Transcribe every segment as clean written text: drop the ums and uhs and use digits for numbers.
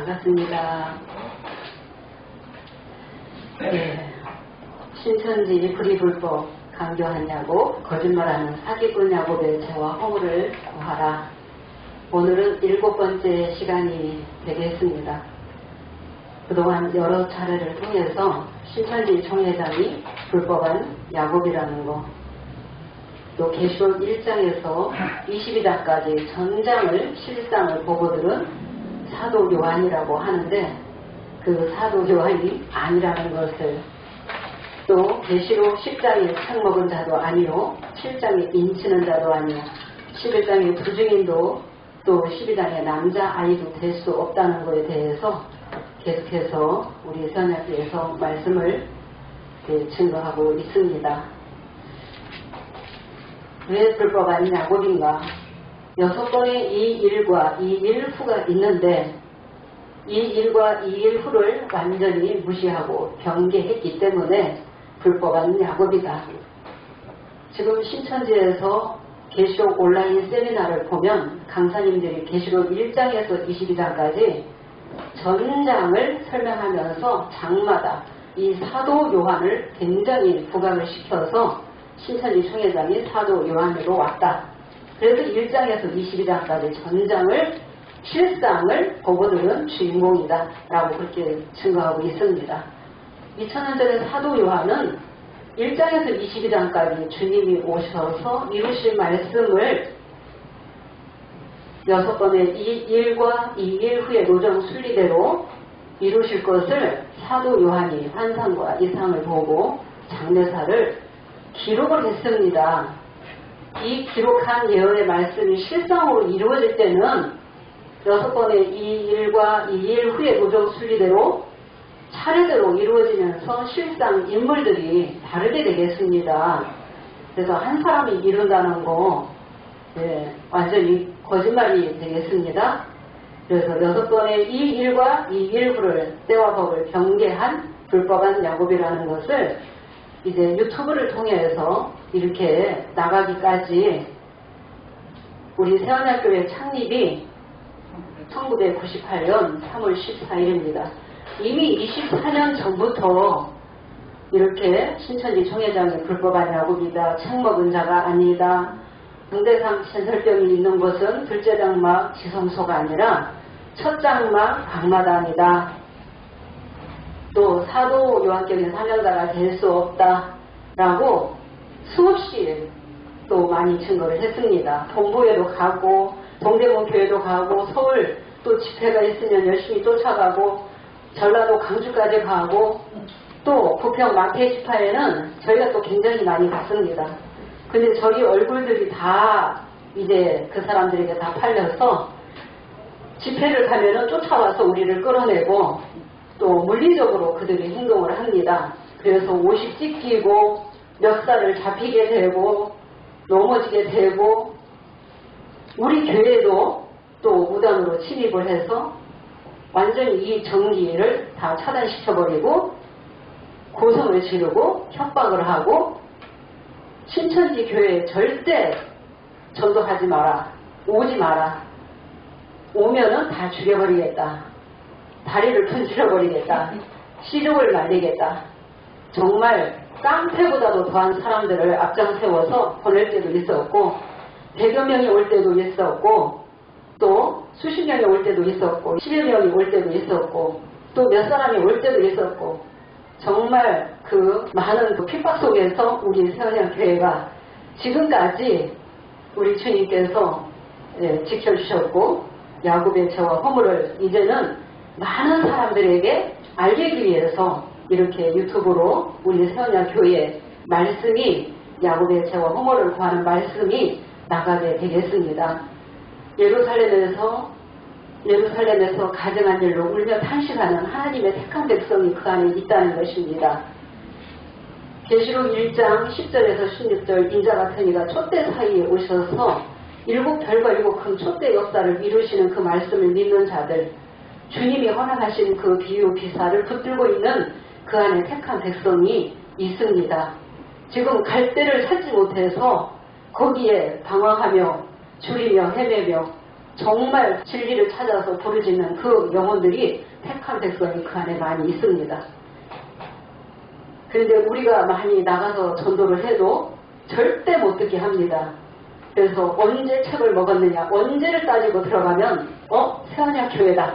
반갑습니다. 네. 신천지 불의불법 강조한 야곱, 거짓말하는 사기꾼 야곱의 죄와 허물을 구하라. 오늘은 7번째 시간이 되겠습니다. 그동안 여러 차례를 통해서 신천지 총회장이 불법한 야곱이라는 거, 또 계시록 1장에서 22장까지 전장을 실상을 보고들은 사도 요한이라고 하는데 그 사도 요한이 아니라는 것을, 또 계시록 10장에 책 먹은 자도 아니요 7장에 인치는 자도 아니요 11장에 부증인도 또 12장에 남자아이도 될 수 없다는 것에 대해서 계속해서 우리 선약교에서 말씀을 증거하고 있습니다. 왜 불법한 야곱인가? 6번의 이 일과 이 일 후가 있는데 이 일과 이 일 후를 완전히 무시하고 경계했기 때문에 불법한 야곱이다. 지금 신천지에서 계시록 온라인 세미나를 보면 강사님들이 계시록 1장에서 22장까지 전장을 설명하면서 장마다 이 사도 요한을 굉장히 부각을 시켜서 신천지 총회장이 사도 요한으로 왔다. 그래서 1장에서 22장까지 전장을 실상을 보고들은 주인공이다 라고 그렇게 증거하고 있습니다. 2000년 전에 사도 요한은 1장에서 22장까지 주님이 오셔서 이루실 말씀을 6번의 이 일과 이 일 후의 노정 순리대로 이루실 것을 사도 요한이 환상과 이상을 보고 장례사를 기록을 했습니다. 이 기록한 예언의 말씀이 실상으로 이루어질 때는 6번의 이 일과 이 일 후의 노정 순리대로 차례대로 이루어지면서 실상 인물들이 다르게 되겠습니다. 그래서 한 사람이 이룬다는 거 완전히 거짓말이 되겠습니다. 그래서 6번의 이 일과 이 일 후를 때와 법을 경계한 불법한 야곱이라는 것을 이제 유튜브를 통해서 이렇게 나가기까지 우리 세원학교의 창립이 1998년 3월 14일입니다. 이미 24년 전부터 이렇게 신천지 총회장이 불법한 야곱이다, 책 먹은 자가 아니다, 등대상 천설병이 있는 것은 둘째 장막 지성소가 아니라 첫 장막 강마당이다. 또 사도 요한격인 사명자가 될 수 없다 라고 수없이 또 많이 증거를 했습니다. 본부에도 가고 동대문 교회도 가고 서울 또 집회가 있으면 열심히 쫓아가고 전라도 강주까지 가고 또 부평 마태지파에는 저희가 또 굉장히 많이 갔습니다. 근데 저희 얼굴들이 다 이제 그 사람들에게 다 팔려서 집회를 가면은 쫓아와서 우리를 끌어내고 또 물리적으로 그들이 행동을 합니다. 그래서 옷이 찢기고 멱살을 잡히게 되고 넘어지게 되고 우리 교회도 또 무단으로 침입을 해서 완전히 이 정기를 다 차단시켜버리고 고성을 지르고 협박을 하고 신천지 교회에 절대 전도하지 마라, 오지 마라, 오면은 다 죽여버리겠다, 다리를 분질러버리겠다, 시종을 말리겠다, 정말 깡패보다도 더한 사람들을 앞장 세워서 보낼 때도 있었고 100여 명이 올 때도 있었고 또 수십 명이 올 때도 있었고 10여 명이 올 때도 있었고 또 몇 사람이 올 때도 있었고 정말 그 많은 그 핍박 속에서 우리 세원양교회가 지금까지 우리 주님께서 지켜주셨고 야곱의 죄와 허물을 이제는 많은 사람들에게 알리기 위해서 이렇게 유튜브로 우리 세원양교회 말씀이 야곱의 죄와 허물을 구하는 말씀이 나가게 되겠습니다. 예루살렘에서 가증한 일로 울며 탄식하는 하나님의 택한 백성이 그 안에 있다는 것입니다. 계시록 1장 10절에서 16절 인자 같은 이가 촛대 사이에 오셔서 7별과 7큰 촛대 역사를 이루시는 그 말씀을 믿는 자들, 주님이 허락하신 그 비유 비사를 붙들고 있는 그 안에 택한 백성이 있습니다. 지금 갈 데를 찾지 못해서 거기에 방황하며 줄이며 헤매며 정말 진리를 찾아서 부르짖는 그 영혼들이 택한 백성이 그 안에 많이 있습니다. 그런데 우리가 많이 나가서 전도를 해도 절대 못 듣게 합니다. 그래서 언제 책을 먹었느냐, 언제를 따지고 들어가면 새언약교회다.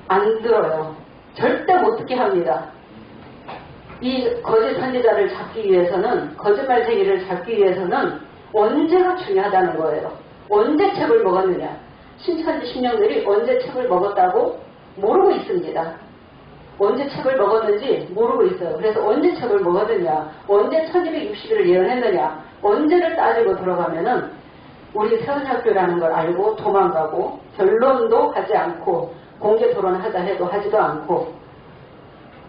안 들어요. 절대 못 듣게 합니다. 이 거짓 선지자를 잡기 위해서는, 거짓말쟁이를 잡기 위해서는 언제가 중요하다는 거예요. 언제 책을 먹었느냐. 신천지 신령들이 언제 책을 먹었다고 모르고 있습니다. 언제 책을 먹었는지 모르고 있어요. 그래서 언제 책을 먹었느냐, 언제 1260일을 예언했느냐, 언제를 따지고 들어가면은 우리 세원학교라는 걸 알고 도망가고 결론도 하지 않고 공개 토론하자 해도 하지도 않고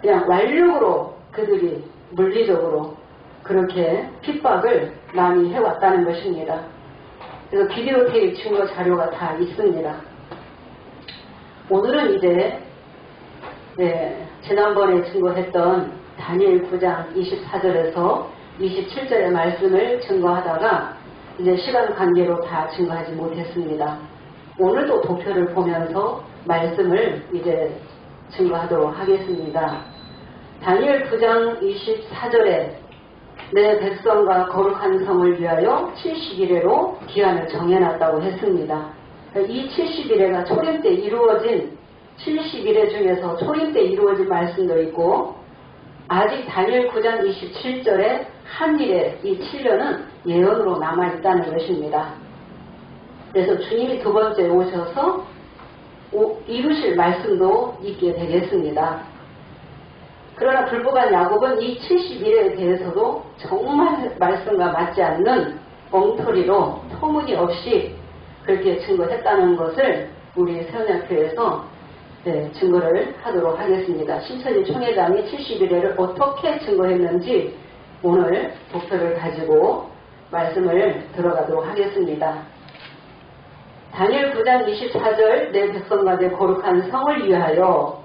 그냥 완력으로 그들이 물리적으로 그렇게 핍박을 많이 해왔다는 것입니다. 그래서 비디오 테이프 증거 자료가 다 있습니다. 오늘은 이제 지난번에 증거했던 다니엘 9장 24절에서 27절의 말씀을 증거하다가 이제 시간 관계로 다 증거하지 못했습니다. 오늘도 도표를 보면서 말씀을 이제 증거하도록 하겠습니다. 다니엘 9장 24절에 내 백성과 거룩한 성을 위하여 70일에로 기한을 정해놨다고 했습니다. 이 70일에가 초림 때 이루어진 70일에 중에서 초림 때 이루어진 말씀도 있고 아직 다니엘 9장 27절에 한 일에 이 7년은 예언으로 남아있다는 것입니다. 그래서 주님이 두 번째 오셔서 이루실 말씀도 있게 되겠습니다. 그러나 불법한 야곱은 이 70일에 대해서도 정말 말씀과 맞지 않는 엉터리로 터무니없이 그렇게 증거했다는 것을 우리 세원학교에서 증거를 하도록 하겠습니다. 신천지 총회장이 70일에를 어떻게 증거했는지 오늘 도표를 가지고 말씀을 들어가도록 하겠습니다. 다니엘 9장 24절 내 백성과 내 거룩한 성을 위하여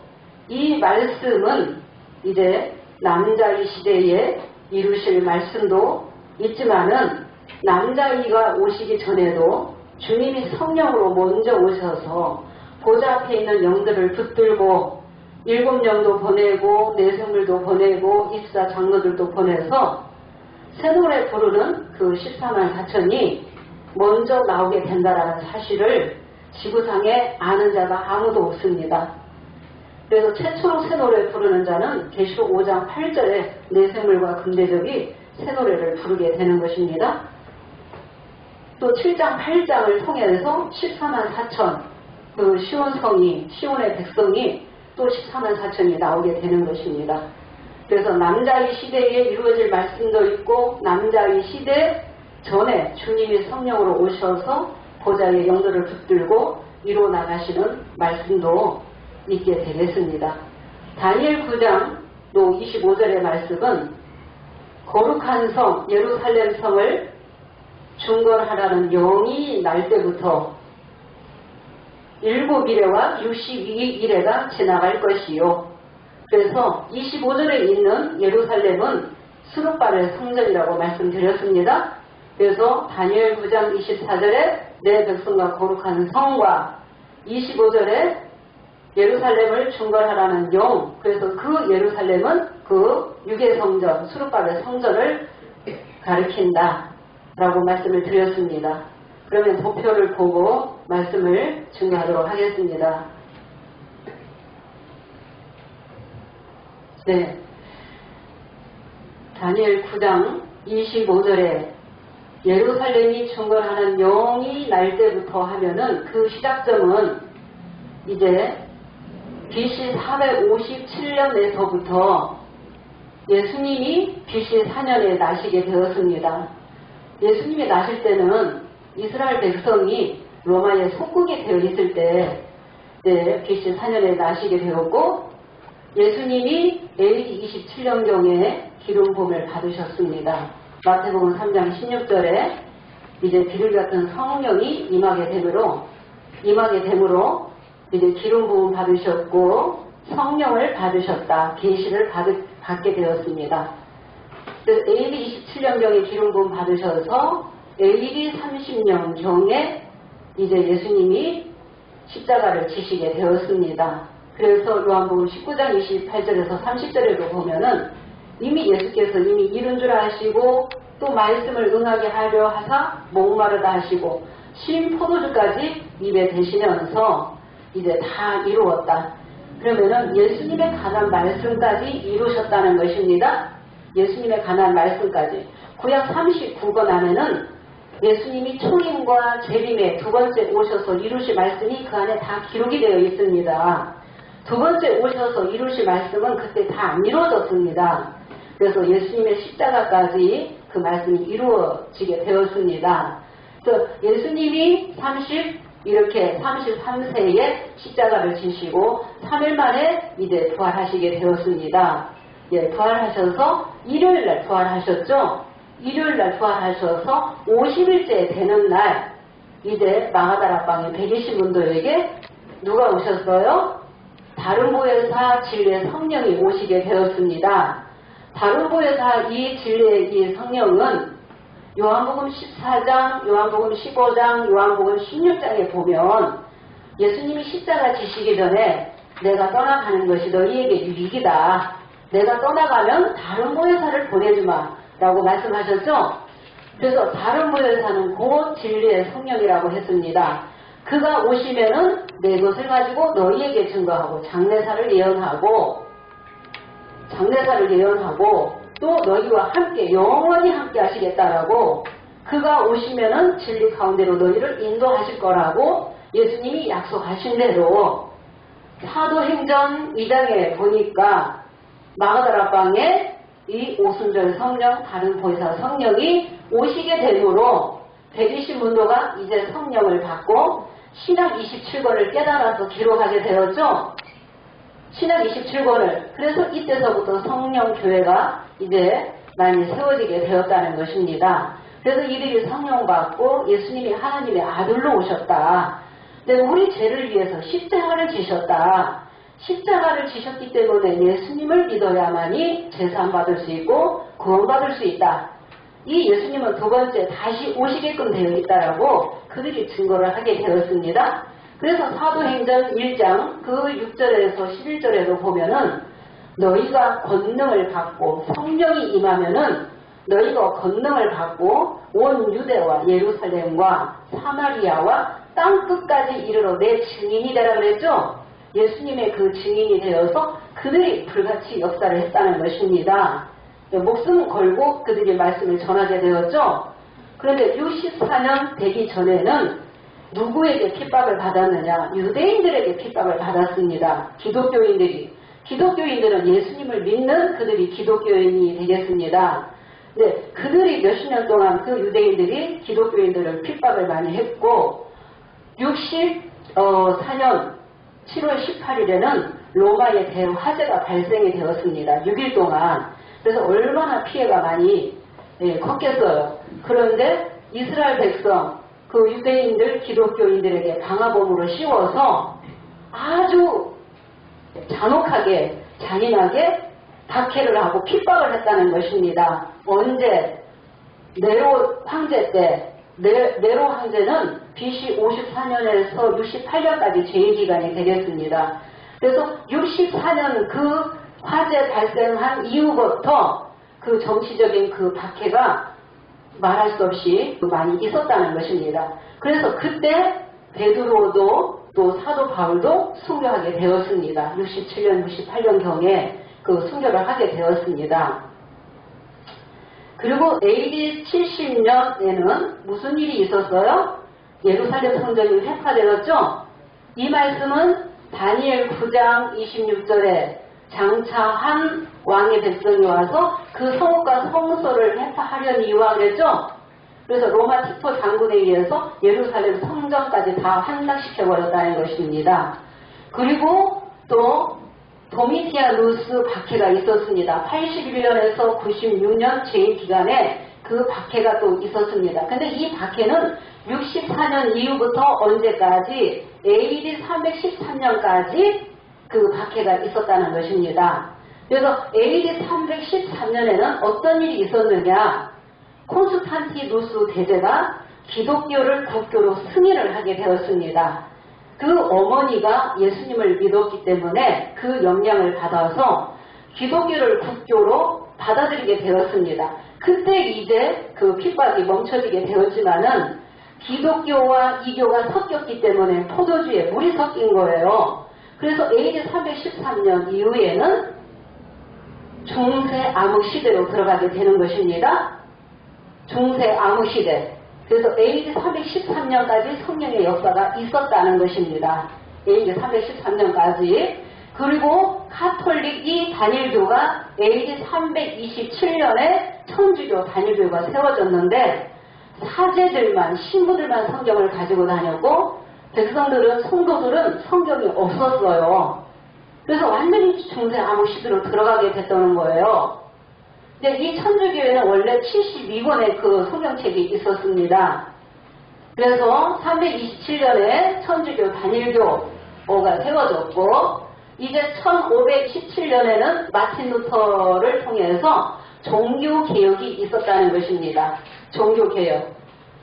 이 말씀은 이제 남자의 시대에 이루실 말씀도 있지만은 남자이가 오시기 전에도 주님이 성령으로 먼저 오셔서 보좌 앞에 있는 영들을 붙들고 7영도 보내고 내생물도 보내고 입사 장로들도 보내서 새 노래 부르는 그 14만 4천이 먼저 나오게 된다라는 사실을 지구상에 아는 자가 아무도 없습니다. 그래서 최초로 새 노래 부르는 자는 계시록 5장 8절에 내생물과 금대적이 새 노래를 부르게 되는 것입니다. 또 7장 8장을 통해서 14만 4천 그 시온의 백성이 또 14만 4천이 나오게 되는 것입니다. 그래서 남자의 시대에 이루어질 말씀도 있고 남자의 시대 전에 주님이 성령으로 오셔서 보좌의 영들을 붙들고 이루어 나가시는 말씀도 있게 되겠습니다. 다니엘 9장 또 25절의 말씀은 거룩한 성 예루살렘 성을 중건하라는 영이 날 때부터 7일에와 62일에가 지나갈 것이요. 그래서 25절에 있는 예루살렘은 수룹바벨 성전이라고 말씀드렸습니다. 그래서 다니엘 9장 24절에 내 백성과 거룩한 성과 25절에 예루살렘을 중건하라는 영, 그래서 그 예루살렘은 그 유괴성전, 수룹바벨 성전을 가리킨다 라고 말씀을 드렸습니다. 그러면 도표를 보고 말씀을 증거하도록 하겠습니다. 다니엘 9장 25절에 예루살렘이 중건하는 영이 날 때부터 하면은 그 시작점은 이제 BC 457년에서부터 예수님이 BC 4년에 나시게 되었습니다. 예수님이 나실 때는 이스라엘 백성이 로마의 속국이 되어 있을 때 BC 4년에 나시게 되었고 예수님이 AD 27년경에 기름 부음을 받으셨습니다. 마태복음 3장 16절에 이제 비둘기 같은 성령이 임하게 되므로 이제 기름 부음 받으셨고 성령을 받으셨다. 계시를 받게 되었습니다. 그래서 AD 27년경에 기름 부음 받으셔서 AD 30년경에 이제 예수님이 십자가를 지시게 되었습니다. 그래서 요한복음 19장 28절에서 30절에도 보면은 이미 예수께서 이미 이룬 줄 아시고 또 말씀을 응하게 하려 하사 목마르다 하시고 신 포도주까지 입에 대시면서 이제 다 이루었다. 그러면은 예수님에 관한 말씀까지 이루셨다는 것입니다. 예수님에 관한 말씀까지. 구약 39권 안에는 예수님이 초림과 재림에 두 번째 오셔서 이루실 말씀이 그 안에 다 기록이 되어 있습니다. 두 번째 오셔서 이루실 말씀은 그때 다 안 이루어졌습니다. 그래서 예수님의 십자가까지 그 말씀이 이루어지게 되었습니다. 그래서 예수님이 33세에 십자가를 지시고 3일 만에 이제 부활하시게 되었습니다. 예, 부활하셔서 일요일날 부활하셨죠. 일요일날 부활하셔서 50일째 되는 날 이제 마가다락방의 120문도에게 누가 오셨어요? 다른 보혜사 진리의 성령이 오시게 되었습니다. 다른 보혜사 이 진리의 이 성령은 요한복음 14장, 요한복음 15장, 요한복음 16장에 보면 예수님이 십자가 지시기 전에 내가 떠나가는 것이 너희에게 유익이다. 내가 떠나가면 다른 보혜사를 보내주마 라고 말씀하셨죠. 그래서 다른 보혜사는 곧 진리의 성령이라고 했습니다. 그가 오시면은 내 것을 가지고 너희에게 증거하고 장례사를 예언하고 또 너희와 함께 영원히 함께 하시겠다라고 그가 오시면은 진리 가운데로 너희를 인도하실 거라고 예수님이 약속하신 대로 사도행전 2장에 보니까 마가다락방에 이 오순절 성령 다른 보혜사 성령이 오시게 되므로 120문도가 이제 성령을 받고 신약 27권을 깨달아서 기록하게 되었죠. 신약 27권을. 그래서 이때서부터 성령교회가 이제 많이 세워지게 되었다는 것입니다. 그래서 이들이 성령 받고 예수님이 하나님의 아들로 오셨다. 근데 우리 죄를 위해서 십자가를 지셨다. 십자가를 지셨기 때문에 예수님을 믿어야만이 제사받을 수 있고 구원받을 수 있다. 이 예수님은 두 번째 다시 오시게끔 되어 있다라고 그들이 증거를 하게 되었습니다. 그래서 사도행전 1장 그 6절에서 11절에도 보면은 너희가 권능을 받고 성령이 임하면은 너희가 권능을 받고 온 유대와 예루살렘과 사마리아와 땅끝까지 이르러 내 증인이 되라 그랬죠. 예수님의 그 증인이 되어서 그들이 불같이 역사를 했다는 것입니다. 목숨 걸고 그들이 말씀을 전하게 되었죠. 그런데 64년 되기 전에는 누구에게 핍박을 받았느냐? 유대인들에게 핍박을 받았습니다. 기독교인들은 예수님을 믿는 그들이 기독교인이 되겠습니다. 네, 그들이 몇십 년 동안 그 유대인들이 기독교인들을 핍박을 많이 했고 64년 7월 18일에는 로마의 대화재가 발생이 되었습니다. 6일 동안. 그래서 얼마나 피해가 많이 컸겠어요. 그런데 이스라엘 백성, 그 유대인들, 기독교인들에게 방화범으로 씌워서 아주 잔혹하게, 잔인하게 박해를 하고 핍박을 했다는 것입니다. 언제? 네로 황제 때, 네로 황제는 BC 54년에서 68년까지 재임기간이 되겠습니다. 그래서 64년 그 화재 발생한 이후부터 그 정치적인 그 박해가 말할 수 없이 많이 있었다는 것입니다. 그래서 그때 베드로도 또 사도 바울도 순교하게 되었습니다. 67년, 68년경에 그 순교를 하게 되었습니다. 그리고 AD 70년에는 무슨 일이 있었어요? 예루살렘 성전이 회파되었죠? 이 말씀은 다니엘 9장 26절에 장차 한 왕의 백성이 와서 그 성읍과 성소를 회파하려니와 그랬죠? 그래서 로마 티토 장군에 의해서 예루살렘 성전까지 다 함락시켜버렸다는 것입니다. 그리고 또 도미티아누스 박해가 있었습니다. 81년에서 96년 재임 기간에 그 박해가 또 있었습니다. 근데 이 박해는 64년 이후부터 언제까지 AD 313년까지 그 박해가 있었다는 것입니다. 그래서 AD 313년에는 어떤 일이 있었느냐? 콘스탄티누스 대제가 기독교를 국교로 승인을 하게 되었습니다. 그 어머니가 예수님을 믿었기 때문에 그 영향을 받아서 기독교를 국교로 받아들이게 되었습니다. 그때 이제 그 핍박이 멈춰지게 되었지만은 기독교와 이교가 섞였기 때문에 포도주에 물이 섞인 거예요. 그래서 AD 313년 이후에는 중세 암흑 시대로 들어가게 되는 것입니다. 중세 암흑 시대. 그래서 AD 313년까지 성령의 역사가 있었다는 것입니다. AD 313년까지. 그리고 가톨릭 이 단일교가 AD 327년에 천주교 단일교가 세워졌는데 사제들만, 신부들만 성경을 가지고 다녔고 백성들은, 성도들은 성경이 없었어요. 그래서 완전히 중세 암흑 시대로 들어가게 됐다는 거예요. 근데 이 천주교에는 원래 72권의 그 성경책이 있었습니다. 그래서 327년에 천주교 단일교가 세워졌고 이제 1517년에는 마틴 루터를 통해서 종교개혁이 있었다는 것입니다. 종교개혁.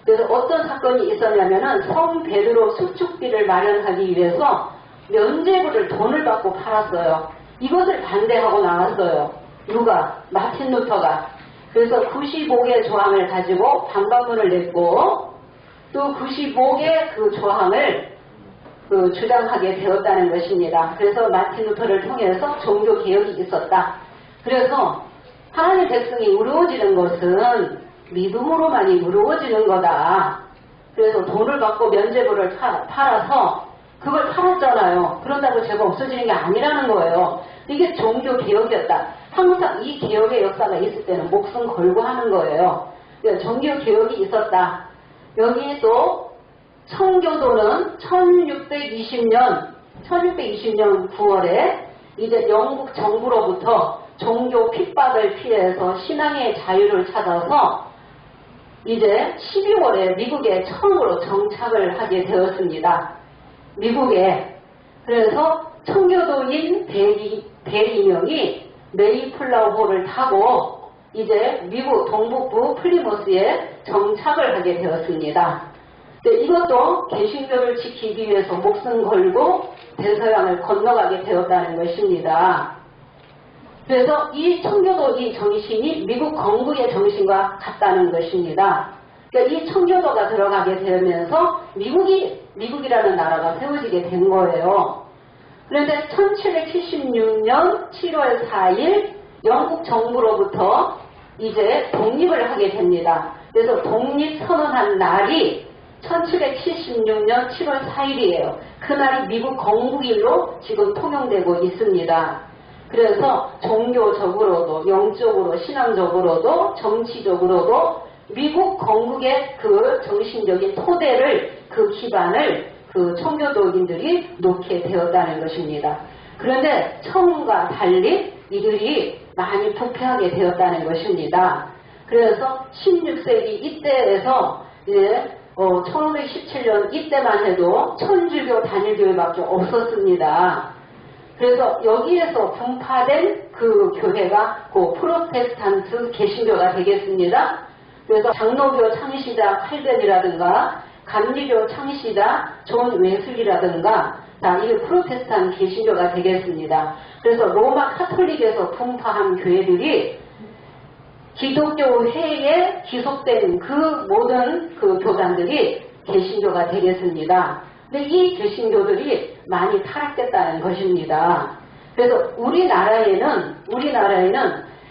그래서 어떤 사건이 있었냐면은 성 베드로 수축비를 마련하기 위해서 면죄부를 돈을 받고 팔았어요. 이것을 반대하고 나왔어요. 누가? 마틴 루터가. 그래서 95개 조항을 가지고 반박문을 냈고 또 95개 그 조항을 주장하게 되었다는 것입니다. 그래서 마틴 루터를 통해서 종교개혁이 있었다. 그래서 하나님의 백성이 이루어지는 것은 믿음으로만이 이루어지는 거다. 그래서 돈을 받고 면죄부를 팔아서 그걸 팔았잖아요. 그런다고 죄가 없어지는 게 아니라는 거예요. 이게 종교개혁이었다. 항상 이 개혁의 역사가 있을 때는 목숨 걸고 하는 거예요. 종교개혁이 있었다. 여기 또 청교도는 1620년 9월에 이제 영국 정부로부터 종교 핍박을 피해서 신앙의 자유를 찾아서 이제 12월에 미국에 처음으로 정착을 하게 되었습니다. 미국에. 그래서 청교도인 대리명이 메이플라워호를 타고 이제 미국 동북부 플리머스에 정착을 하게 되었습니다. 이것도 개신교를 지키기 위해서 목숨 걸고 대서양을 건너가게 되었다는 것입니다. 그래서 이 청교도 이 정신이 미국 건국의 정신과 같다는 것입니다. 그러니까 이 청교도가 들어가게 되면서 미국이라는 나라가 세워지게 된 거예요. 그런데 1776년 7월 4일 영국 정부로부터 이제 독립을 하게 됩니다. 그래서 독립선언한 날이 1776년 7월 4일이에요. 그날이 미국 건국일로 지금 통용되고 있습니다. 그래서 종교적으로도, 영적으로, 신앙적으로도, 정치적으로도 미국 건국의 그 정신적인 토대를, 그 기반을 그 청교도인들이 놓게 되었다는 것입니다. 그런데 처음과 달리 이들이 많이 부패하게 되었다는 것입니다. 그래서 16세기 이때에서 이제 1517년 이때만 해도 천주교 단일교회밖에 없었습니다. 그래서 여기에서 분파된 그 교회가 그 프로테스탄트 개신교가 되겠습니다. 그래서 장로교 창시자 칼벤이라든가 감리교 창시자 존 웨슬리라든가 다 이 프로테스탄트 개신교가 되겠습니다. 그래서 로마 카톨릭에서 분파한 교회들이 기독교 회에 기속된 그 모든 그 교단들이 개신교가 되겠습니다. 근데 이 개신교들이 많이 타락됐다는 것입니다. 그래서 우리나라에는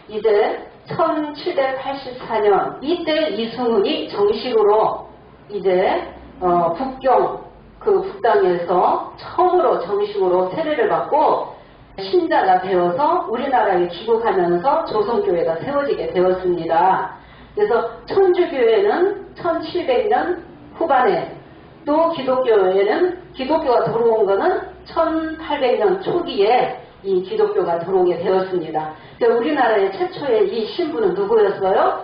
이제 1784년 이때 이승훈이 정식으로 이제 북경 그 북당에서 처음으로 정식으로 세례를 받고 신자가 되어서 우리나라에 귀국하면서 조선교회가 세워지게 되었습니다. 그래서 천주교회는 1700년 후반에 또 기독교가 들어온 거는 1800년 초기에 이 기독교가 들어오게 되었습니다. 그러니까 우리나라의 최초의 이 신부는 누구였어요?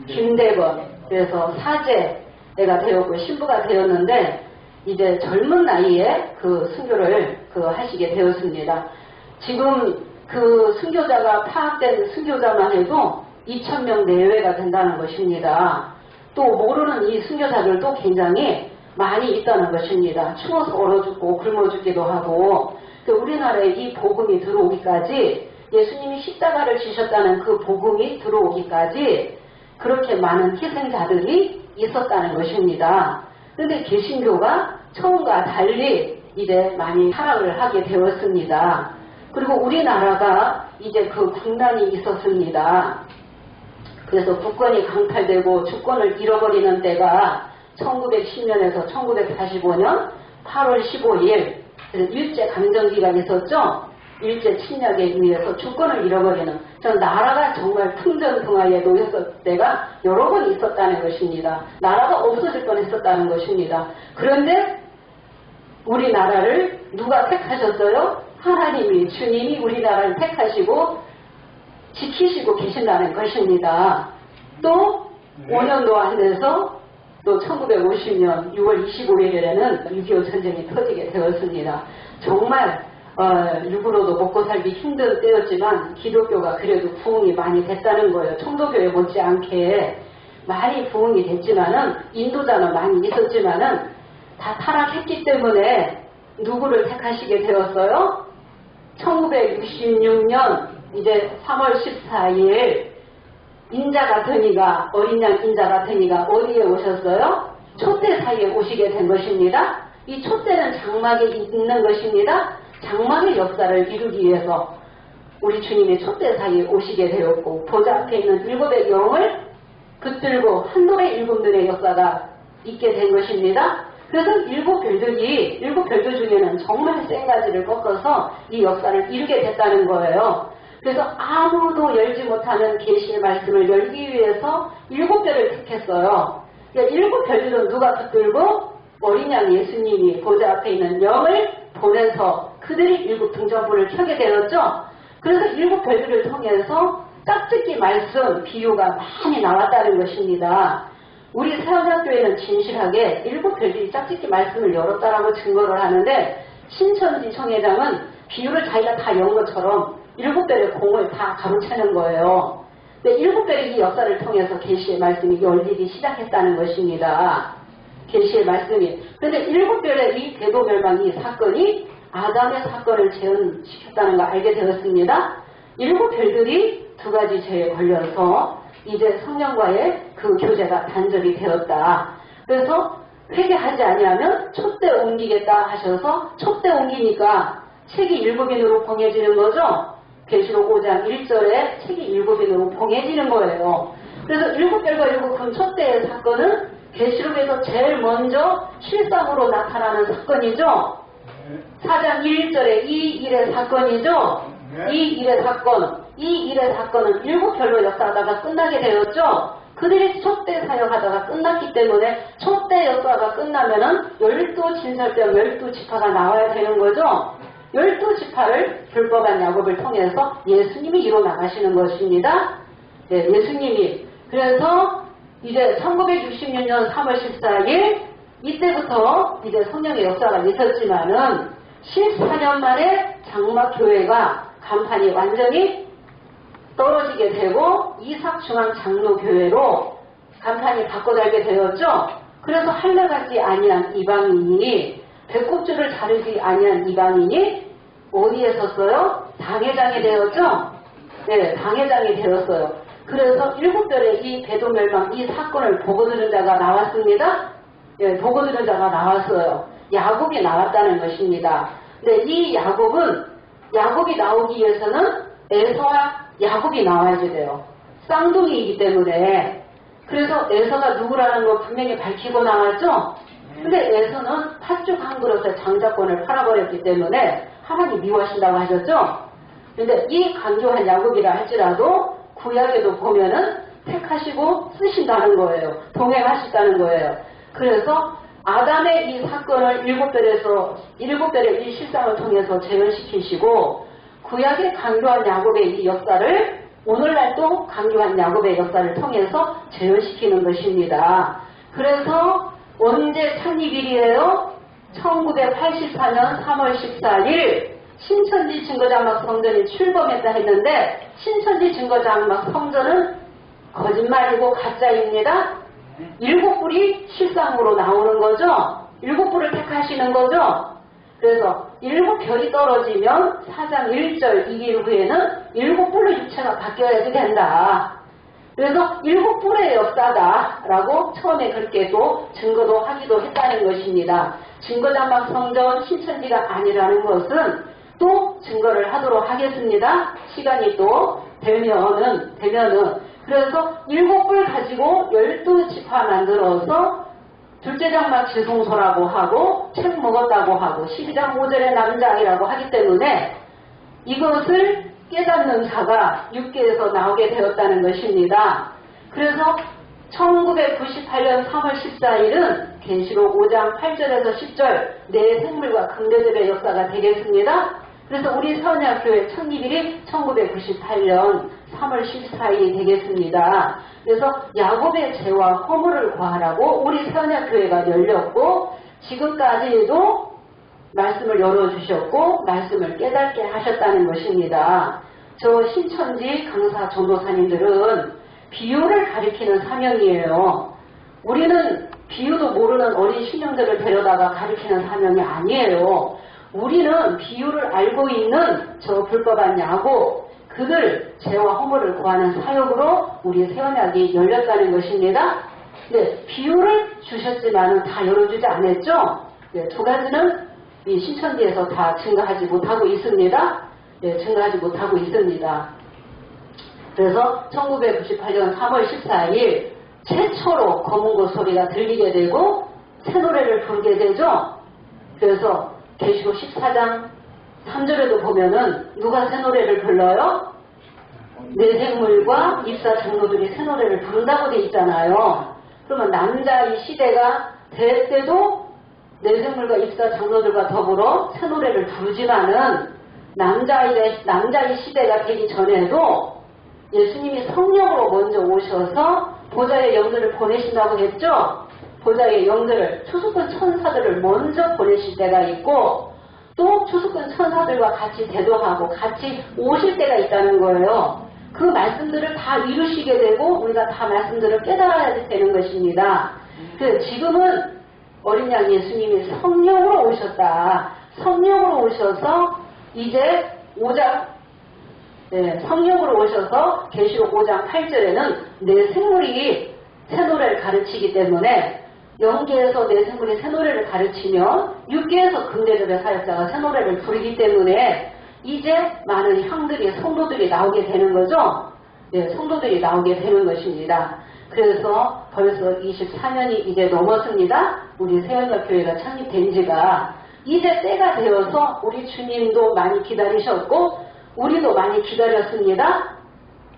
김대건. 그래서 사제가 되었고 신부가 되었는데 이제 젊은 나이에 그 순교를 하시게 되었습니다. 지금 그 순교자가 파악된 순교자만 해도 2000명 내외가 된다는 것입니다. 또 모르는 이 순교자들도 굉장히 많이 있다는 것입니다. 추워서 얼어 죽고 굶어 죽기도 하고 우리나라에 이 복음이 들어오기까지 예수님이 십자가를 지셨다는 그 복음이 들어오기까지 그렇게 많은 희생자들이 있었다는 것입니다. 그런데 개신교가 처음과 달리 이제 많이 타락을 하게 되었습니다. 그리고 우리나라가 이제 그 국난이 있었습니다. 그래서 국권이 강탈되고 주권을 잃어버리는 때가 1910년에서 1945년 8월 15일 일제 강점기가 있었죠. 일제 침략에 의해서 주권을 잃어버리는 전 나라가 정말 풍전등화에 놓였을 때가 여러 번 있었다는 것입니다. 나라가 없어질 뻔했었다는 것입니다. 그런데 우리나라를 누가 택하셨어요? 하나님이 주님이 우리나라를 택하시고 지키시고 계신다는 것입니다. 또 5년도 안 돼서 또 1950년 6월 25일에는 6.25 전쟁이 터지게 되었습니다. 정말 육으로도 먹고 살기 힘든 때였지만 기독교가 그래도 부흥이 많이 됐다는 거예요. 총도교에 못지않게 많이 부흥이 됐지만은 인도자는 많이 있었지만은 다 타락했기 때문에 누구를 택하시게 되었어요? 1966년 이제 3월 14일 인자 같은 이가 어린 양 인자 같은 이가 어디에 오셨어요? 촛대 사이에 오시게 된 것입니다. 이 촛대는 장막에 있는 것입니다. 장막의 역사를 이루기 위해서 우리 주님이 촛대 사이에 오시게 되었고 보좌 앞에 있는 일곱의 영을 붙들고 한 노래 일곱 눈의 역사가 있게 된 것입니다. 그래서 일곱 별들 중에는 정말 센 가지를 꺾어서 이 역사를 이루게 됐다는 거예요. 그래서 아무도 열지 못하는 계시의 말씀을 열기 위해서 일곱 별을 택했어요. 그러니까 일곱 별들은 누가 붙들고 어린 양 예수님이 보좌 앞에 있는 영을 보내서 그들이 일곱 등잔불을 켜게 되었죠. 그래서 일곱 별들을 통해서 짝짓기 말씀, 비유가 많이 나왔다는 것입니다. 우리 세원학교에는 진실하게 일곱 별들이 짝짓기 말씀을 열었다라고 증거를 하는데 신천지 총회장은 비유를 자기가 다 연 것처럼 일곱 별의 공을 다 가로채는 거예요. 근데 일곱 별의 이 역사를 통해서 계시의 말씀이 열리기 시작했다는 것입니다. 계시의 말씀이. 그런데 일곱 별의 이 대도멸망 이 사건이 아담의 사건을 재현시켰다는 걸 알게 되었습니다. 일곱 별들이 두 가지 죄에 걸려서 이제 성령과의 그 교제가 단절이 되었다. 그래서 회개하지 아니하면 촛대 옮기겠다 하셔서 촛대 옮기니까 책이 일곱인으로 봉해지는 거죠. 계시록 5장 1절에 책이 일곱인으로 봉해지는 거예요. 그래서 일곱 별과 일곱 금 촛대의 사건은 계시록에서 제일 먼저 실상으로 나타나는 사건이죠. 4장 1절에 이 일의 사건이죠. 이 일의 사건은 일곱 별로 역사하다가 끝나게 되었죠. 그들이 촛대 사역하다가 끝났기 때문에 촛대 역사가 끝나면은 12진설병 12지파가 나와야 되는 거죠. 12지파를 불법한 야곱을 통해서 예수님이 이뤄나가시는 것입니다. 네, 예수님이. 그래서 이제 1966년 3월 14일 이때부터 이제 성령의 역사가 있었지만은 14년 만에 장막교회가 간판이 완전히 떨어지게 되고 이삭중앙장로교회로 간판이 바꿔달게 되었죠. 그래서 할례받지 아니한 이방인이 배꼽줄을 자르지 아니한 이방인이 어디에 섰어요? 당회장이 되었죠. 네, 당회장이 되었어요. 그래서 일곱 별의 이 배도멸망 이 사건을 보고 들은 자가 나왔습니다. 네, 보고 들은 자가 나왔어요. 야곱이 나왔다는 것입니다. 근데 이 야곱이 나오기 위해서는 에서와 야곱이 나와야지 돼요. 쌍둥이이기 때문에. 그래서 에서가 누구라는 거 분명히 밝히고 나왔죠. 근데 에서는 팥죽 한 그릇에 장자권을 팔아버렸기 때문에 하나님 미워하신다고 하셨죠. 근데 이 강조한 야곱이라 할지라도 구약에도 보면은 택하시고 쓰신다는 거예요. 동행하셨다는 거예요. 그래서 아담의 이 사건을 일곱 별의 이 실상을 통해서 재현시키시고 구약에 강조한 야곱의 이 역사를 오늘날 또 강조한 야곱의 역사를 통해서 재현시키는 것입니다. 그래서 언제 창립일이에요? 1984년 3월 14일 신천지 증거장막 성전이 출범했다 했는데 신천지 증거장막 성전은 거짓말이고 가짜입니다. 일곱 뿔이 실상으로 나오는 거죠. 일곱 뿔을 택하시는 거죠. 그래서 일곱 별이 떨어지면 4장 1절 2일 후에는 일곱 뿔로 육체가 바뀌어야지 된다. 그래서 일곱 뿔의 역사다라고 처음에 그렇게 또 증거도 하기도 했다는 것입니다. 증거장막 성전 신천지가 아니라는 것은 또 증거를 하도록 하겠습니다. 시간이 또 되면은 그래서 일곱 뿔 가지고 12지파 만들어서 둘째 장막 지성소라고 하고 책 먹었다고 하고 12장 5절의 남자아이라고 하기 때문에 이것을 깨닫는 자가 육계에서 나오게 되었다는 것입니다. 그래서 1998년 3월 14일은 계시록 5장 8절에서 10절 내 생물과 금대접의 역사가 되겠습니다. 그래서 우리 서원여교회 창립일이 1998년 3월 14일이 되겠습니다. 그래서 야곱의 죄와 허물을 구하라고 우리 서원여교회가 열렸고 지금까지도 말씀을 열어주셨고 말씀을 깨닫게 하셨다는 것입니다. 저 신천지 강사 전도사님들은 비유를 가리키는 사명이에요. 우리는 비유도 모르는 어린 신령들을 데려다가 가리키는 사명이 아니에요. 우리는 비유를 알고 있는 저 불법한 야곱 그들 죄와 허물을 구하는 사역으로 우리 새언약이 열렸다는 것입니다. 네, 비유를 주셨지만은 다 열어주지 않았죠. 네, 두 가지는 이 신천지에서 다 증거하지 못하고 있습니다. 네, 증거하지 못하고 있습니다. 그래서 1998년 3월 14일 최초로 검은고 소리가 들리게 되고 새 노래를 부르게 되죠. 그래서 계시록 14장 3절에도 보면은 누가 새 노래를 불러요? 내생물과 입사 장로들이 새 노래를 부른다고 돼 있잖아요. 그러면 남자의 시대가 될 때도 내생물과 입사 장로들과 더불어 새 노래를 부르지만은 남자의 시대가 되기 전에도 예수님이 성령으로 먼저 오셔서 보좌의 영들을 보내신다고 했죠. 보좌의 영들을 추수꾼 천사들을 먼저 보내실 때가 있고 또 추수꾼 천사들과 같이 대동하고 같이 오실 때가 있다는 거예요. 그 말씀들을 다 이루시게 되고 우리가 다 말씀들을 깨달아야 되는 것입니다. 지금은 어린 양 예수님이 성령으로 오셨다. 성령으로 오셔서 이제 5장 성령으로 오셔서 계시록 5장 8절에는 내 생물이 새 노래를 가르치기 때문에 영계에서 내 생물이 새 노래를 가르치며 육계에서 금대접의 사역자가 새 노래를 부르기 때문에 이제 많은 향들이 성도들이 나오게 되는 거죠. 네, 성도들이 나오게 되는 것입니다. 그래서 벌써 24년이 이제 넘었습니다. 우리 새언약교회가 창립된 지가 이제 때가 되어서 우리 주님도 많이 기다리셨고 우리도 많이 기다렸습니다.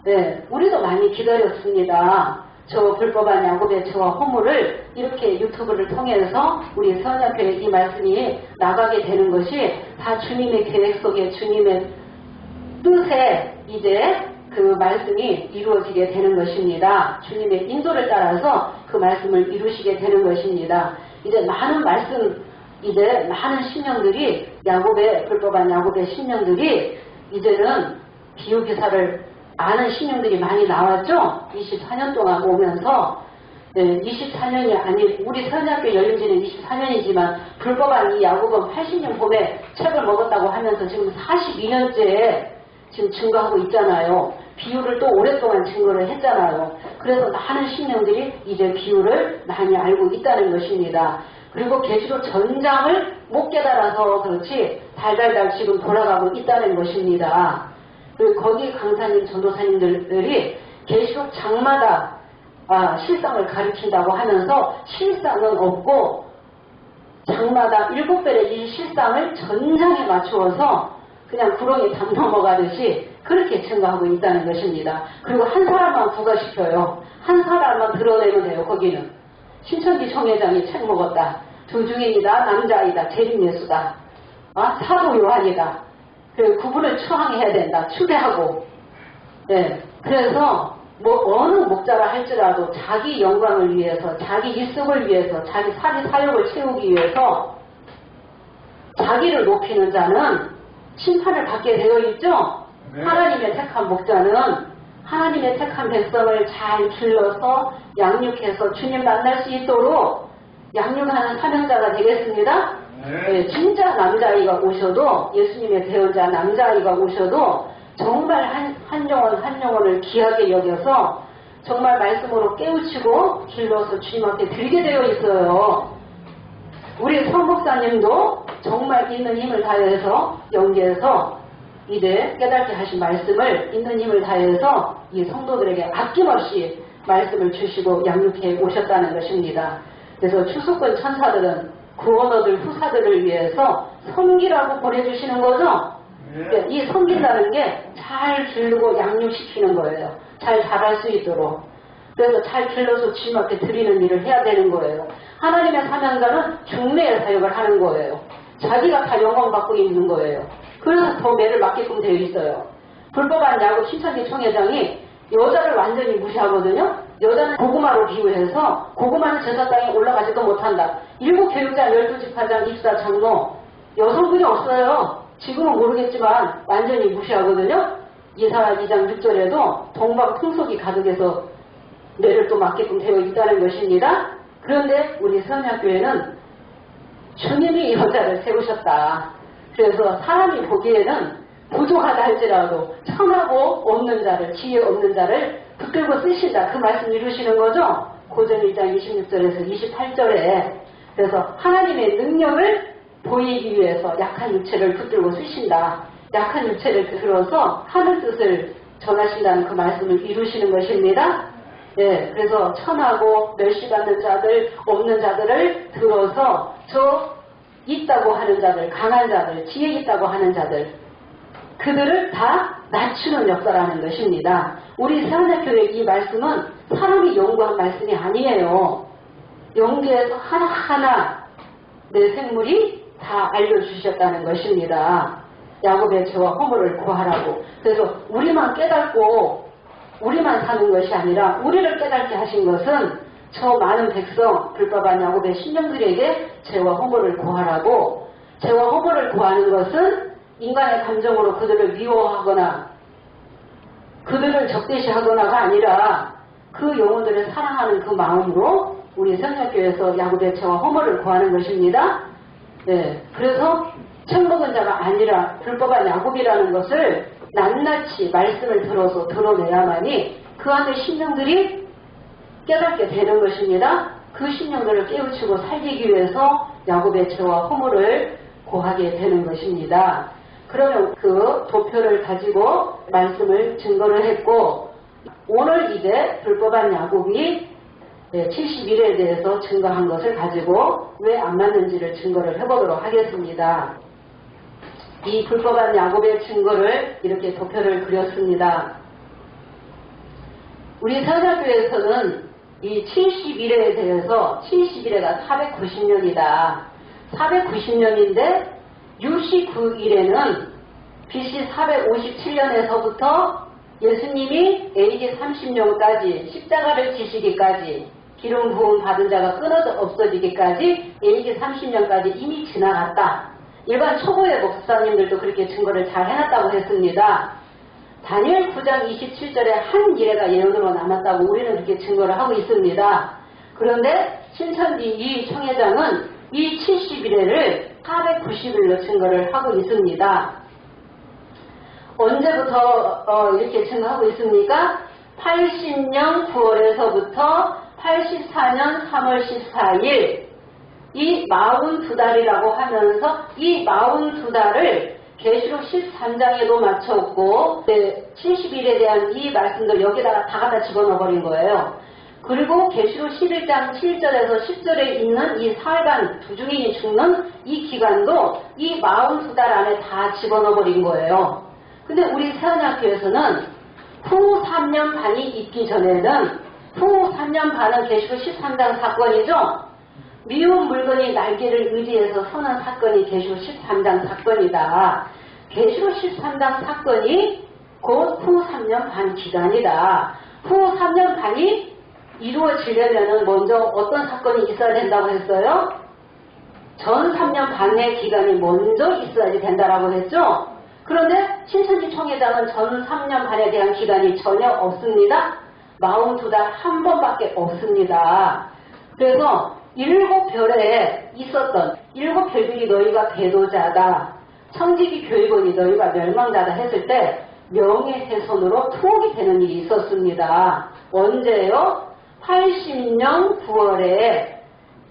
네, 우리도 많이 기다렸습니다. 저 불법한 야곱의 죄와 허물을 이렇게 유튜브를 통해서 우리 새언약교회 이 말씀이 나가게 되는 것이 다 주님의 계획 속에 주님의 뜻에 이제 그 말씀이 이루어지게 되는 것입니다. 주님의 인도를 따라서 그 말씀을 이루시게 되는 것입니다. 이제 많은 신령들이 불법한 야곱의 신령들이 이제는 비유기사를 아는 신령들이 많이 나왔죠. 24년 동안 오면서 24년이 아닌 우리 새언약교회 열린 지는 24년이지만 불법한 이 야곱은 80년 봄에 책을 먹었다고 하면서 지금 42년째 지금 증거하고 있잖아요. 비유를 또 오랫동안 증거를 했잖아요. 그래서 많은 신령들이 이제 비유를 많이 알고 있다는 것입니다. 그리고 계시록 전장을 못 깨달아서 그렇지 달달달 지금 돌아가고 있다는 것입니다. 그리고 거기 강사님, 전도사님들이 계시록 장마다 실상을 가르친다고 하면서 실상은 없고 장마다 7배의 이 실상을 전장에 맞추어서 그냥 구렁이 담 넘어가듯이 그렇게 증거하고 있다는 것입니다. 그리고 한 사람만 부과시켜요. 한 사람만 드러내면 돼요. 거기는 신천지 총회장이 책 먹었다. 조중현이다. 남자아이다. 재림예수다. 사도 요한이다. 구분을 처항해야 된다. 추대하고. 네. 그래서 어느 목자라 할지라도 자기 영광을 위해서, 자기 일성을 위해서, 자기 사역을 채우기 위해서 자기를 높이는 자는 심판을 받게 되어 있죠. 네. 하나님의 택한 목자는 하나님의 택한 백성을 잘 길러서 양육해서 주님 만날 수 있도록 양육하는 사명자가 되겠습니다. 네, 진짜 남자아이가 오셔도, 예수님의 배우자 남자아이가 오셔도 정말 한 영혼을 귀하게 여겨서 정말 말씀으로 깨우치고 길러서 주님 앞에 드리게 되어 있어요. 우리 성목사님도 정말 있는 힘을 다해서 연계해서 이제 깨닫게 하신 말씀을 있는 힘을 다해서 이 성도들에게 아낌없이 말씀을 주시고 양육해 오셨다는 것입니다. 그래서 추수꾼 천사들은 구원 얻을 후사들을 위해서 섬기라고 보내주시는 거죠. 이 섬긴다는 게 잘 기르고 양육시키는 거예요. 잘 자랄 수 있도록. 그래서 잘 길러서 주님 앞에 드리는 일을 해야 되는 거예요. 하나님의 사명자는 중매의 사역을 하는 거예요. 자기가 다 영광 받고 있는 거예요. 그래서 더 매를 맡게끔 되어 있어요. 불법한 야곱 신천지 총회장이 여자를 완전히 무시하거든요. 여자는 고구마로 비유해서 고구마는 제사 땅에 올라가지도 못한다. 7교육자, 12집사장, 입사, 장로 여성분이 없어요. 지금은 모르겠지만 완전히 무시하거든요. 이사야 2장 6절에도 동방 풍속이 가득해서 매를 또 맡게끔 되어 있다는 것입니다. 그런데 우리 서연학교에는 주님이 여자를 세우셨다. 그래서 사람이 보기에는 부족하다 할지라도 천하고 없는 자를, 지혜 없는 자를 붙들고 쓰신다. 그 말씀 이루시는 거죠. 고전 1장 26절에서 28절에. 그래서 하나님의 능력을 보이기 위해서 약한 육체를 붙들고 쓰신다. 약한 육체를 들어서 하늘 뜻을 전하신다는 그 말씀을 이루시는 것입니다. 네, 그래서 천하고 멸시받는 자들, 없는 자들을 들어서 저 있다고 하는 자들, 강한 자들, 지혜 있다고 하는 자들, 그들을 다 낮추는 역사라는 것입니다. 우리 세원학교의 이 말씀은 사람이 연구한 말씀이 아니에요. 연구해서 하나하나 내 생물이 다 알려주셨다는 것입니다. 야곱의 죄와 허물을 구하라고. 그래서 우리만 깨닫고 우리만 사는 것이 아니라 우리를 깨닫게 하신 것은 저 많은 백성, 불법한 야곱의 신령들에게 죄와 허물을 구하라고. 죄와 허물을 구하는 것은 인간의 감정으로 그들을 미워하거나 그들을 적대시하거나가 아니라 그 영혼들을 사랑하는 그 마음으로 우리 성령교회에서 야곱의 죄와 허물을 구하는 것입니다. 네, 그래서 천먹은 자가 아니라 불법한 야곱이라는 것을 낱낱이 말씀을 들어서 드러내야만이 그 안에 신령들이 깨닫게 되는 것입니다. 그 신령들을 깨우치고 살리기 위해서 야곱의 죄와 허물을 고하게 되는 것입니다. 그러면 그 도표를 가지고 말씀을 증거를 했고, 오늘 이제 불법한 야곱이 71회에 대해서 증거한 것을 가지고 왜 안 맞는지를 증거를 해보도록 하겠습니다. 이 불법한 야곱의 증거를 이렇게 도표를 그렸습니다. 우리 서연학교에서는 이 71회에 대해서 71회가 490년이다. 490년인데 69일에는 BC 457년에서부터 예수님이 AD 30년까지 십자가를 지시기까지 기름 부음 받은 자가 끊어져 없어지기까지 AD 30년까지 이미 지나갔다. 일반 초보의 목사님들도 그렇게 증거를 잘 해놨다고 했습니다. 다니엘 9장 27절에 한 이래가 예언으로 남았다고 우리는 그렇게 증거를 하고 있습니다. 그런데 신천지 이 총회장은 이 71회를 490일로 증거를 하고 있습니다. 언제부터 이렇게 증거하고 있습니까? 80년 9월에서부터 84년 3월 14일 이 42달이라고 하면서 이 42달을 계시록 13장에도 맞췄고 70일에 대한 이 말씀도 여기다가 다 갖다 집어넣어버린 거예요. 그리고 계시록 11장 7절에서 10절에 있는 이 사흘간 두 증인이 죽는 이 기간도 이 42달 안에 다 집어넣어버린 거예요. 근데 우리 세원학교에서는 후 3년 반이 있기 전에는 후 3년 반은 계시록 13장 사건이죠. 미운 물건이 날개를 의지해서 서는 사건이 계시록 13장 사건이다. 계시록 13장 사건이 곧 후 3년 반 기간이다. 후 3년 반이 이루어지려면 먼저 어떤 사건이 있어야 된다고 했어요? 전 3년 반의 기간이 먼저 있어야지 된다라고 했죠. 그런데 신천지 총회장은 전 3년 반에 대한 기간이 전혀 없습니다. 42달 한 번밖에 없습니다. 그래서 7별에 있었던 7별들이 너희가 배도자다. 청지기 교육원이 너희가 멸망자다 했을 때 명예훼손으로 투옥이 되는 일이 있었습니다. 언제요? 80년 9월에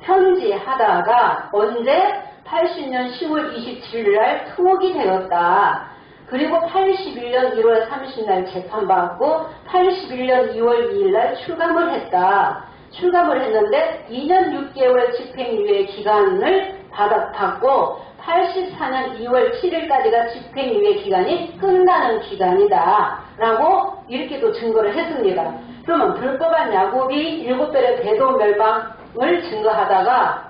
편지하다가 언제? 80년 10월 27일 날 투옥이 되었다. 그리고 81년 1월 30일 재판받고 81년 2월 2일 날 출감을 했다. 출감을 했는데 2년 6개월 집행유예 기간을 받고 84년 2월 7일까지가 집행유예 기간이 끝나는 기간이다 라고 이렇게 또 증거를 했습니다. 그러면 불법한 야곱이 7별의 배도 멸망을 증거하다가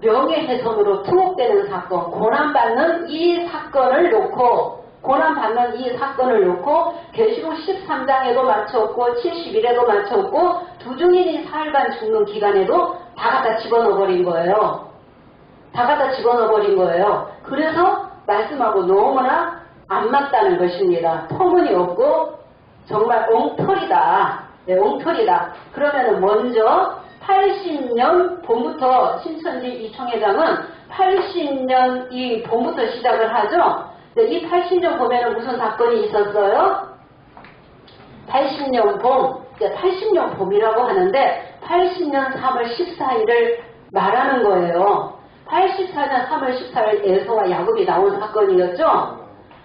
명예훼손으로 투옥되는 사건, 고난받는 이 사건을 놓고 계시록 13장에도 맞췄고 70일에도 맞췄고 두 증인이 사흘간 죽는 기간에도 다 갖다 집어넣어버린 거예요. 그래서 말씀하고 너무나 안 맞다는 것입니다. 터무니없고 정말 엉터리다. 네, 엉터리다. 그러면은 먼저 80년 봄부터 신천지 이 총회장은 80년 이 봄부터 시작을 하죠. 네, 이 80년 봄에는 무슨 사건이 있었어요? 80년 봄, 80년 봄이라고 하는데 80년 3월 14일을 말하는 거예요. 84년 3월 14일 에서와 야곱이 나온 사건이었죠.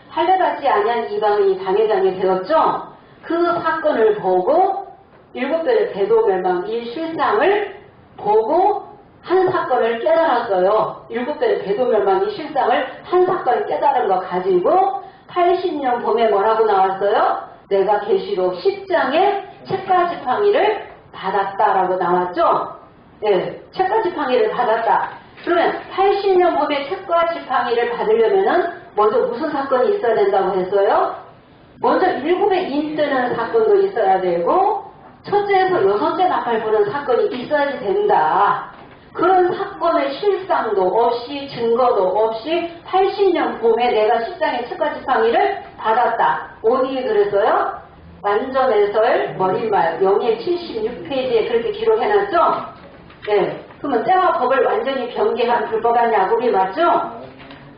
할례받지 아니한 이방인이 당회장이 되었죠. 그 사건을 보고 7별의 배도 멸망 이 실상을 보고 한 사건을 깨달았어요. 7별의 배도 멸망 이 실상을 한 사건을 깨달은 거 가지고 80년 봄에 뭐라고 나왔어요? 내가 계시록 10장에 책과 지팡이를 받았다라고 나왔죠. 네, 책과 지팡이를 받았다. 그러면 80년 봄에 책과 지팡이를 받으려면은 먼저 무슨 사건이 있어야 된다고 했어요? 먼저 7의 인 뜨는 사건도 있어야 되고 첫째에서 여섯째 나팔 부는 사건이 있어야지 된다. 그런 사건의 실상도 없이 증거도 없이 80년 봄에 내가 10장의 책과 지팡이를 받았다. 어디에 그랬어요? 완전해설 머릿말 영예 76페이지에 그렇게 기록해놨죠? 네. 그러면 때와 법을 완전히 변개한 불법한 야곱이 맞죠?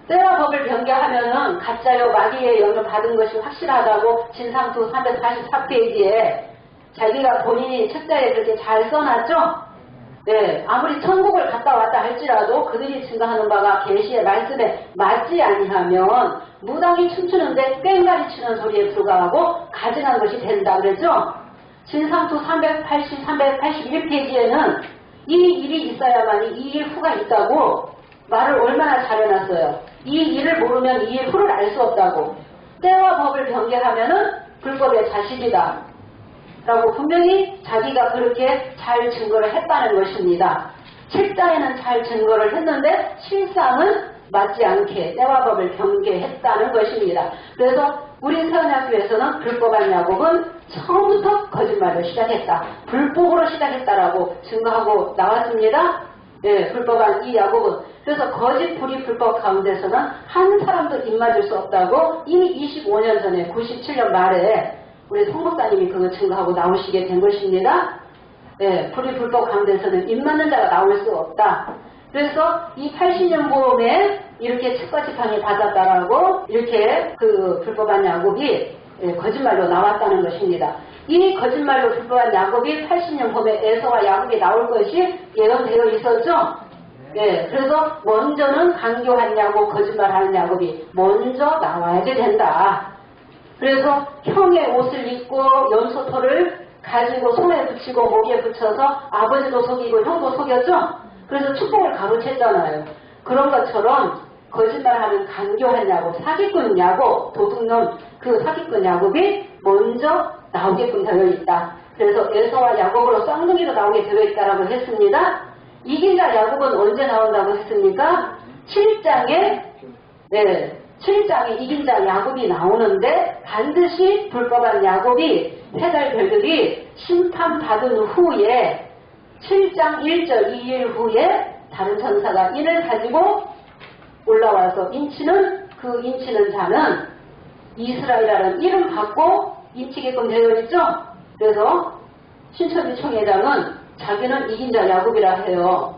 때와 법을 변개하면은 가짜요 마귀의 영을 받은 것이 확실하다고 진상투 344페이지에 자기가 본인이 책자에 그렇게 잘 써놨죠? 네, 아무리 천국을 갔다 왔다 할지라도 그들이 증거하는 바가 계시의 말씀에 맞지 아니하면 무당이 춤추는데 꽹과리 치는 소리에 불과하고 가증한 것이 된다 그랬죠? 진상투 381페이지에는 이 일이 있어야만이 이 일 후가 있다고 말을 얼마나 잘해놨어요. 이 일을 모르면 이 일 후를 알 수 없다고. 때와 법을 변개하면은 불법의 자식이다 라고 분명히 자기가 그렇게 잘 증거를 했다는 것입니다. 책자에는 잘 증거를 했는데 실상은 맞지 않게 때와 법을 변개했다는 것입니다. 그래서 우리 세원학교에서는 불법한 야곱은 처음부터 거짓말을 시작했다. 불법으로 시작했다라고 증거하고 나왔습니다. 네, 불법한 이 야곱은. 그래서 거짓 불이 불법 가운데서는 한 사람도 입맞을 수 없다고 이미 25년 전에 97년 말에 우리 송목사님이 그거 증거하고 나오시게 된 것입니다. 네, 불이 불법 가운데서는 입맞는 자가 나올 수 없다. 그래서 이 80년 봄에 이렇게 책과 지팡이 받았다라고 이렇게 그 불법한 야곱이 거짓말로 나왔다는 것입니다. 이 거짓말로 불법한 야곱이 80년 봄에 에서와 야곱이 나올 것이 예언되어 있었죠. 네, 그래서 먼저는 강교한 야곱, 거짓말하는 야곱이 먼저 나와야지 된다. 그래서 형의 옷을 입고 염소털을 가지고 손에 붙이고 목에 붙여서 아버지도 속이고 형도 속였죠. 그래서 축복을 가로챘잖아요. 그런 것처럼 거짓말하는 간교한 야곱, 사기꾼 야곱, 도둑놈 그 사기꾼 야곱이 먼저 나오게끔 되어 있다. 그래서 에서와 야곱으로 쌍둥이로 나오게 되어 있다라고 했습니다. 이긴 자 야곱은 언제 나온다고 했습니까? 7장에 7장에 이긴 자 야곱이 나오는데 반드시 불법한 야곱이 해달별들이 심판받은 후에 7장 1절 2일 후에 다른 천사가 인을 가지고 올라와서 인치는 그 인치는 자는 이스라엘이라는 이름 받고 인치게끔 되어 있죠. 그래서 신천지 총회장은 자기는 이긴 자 야곱이라 해요.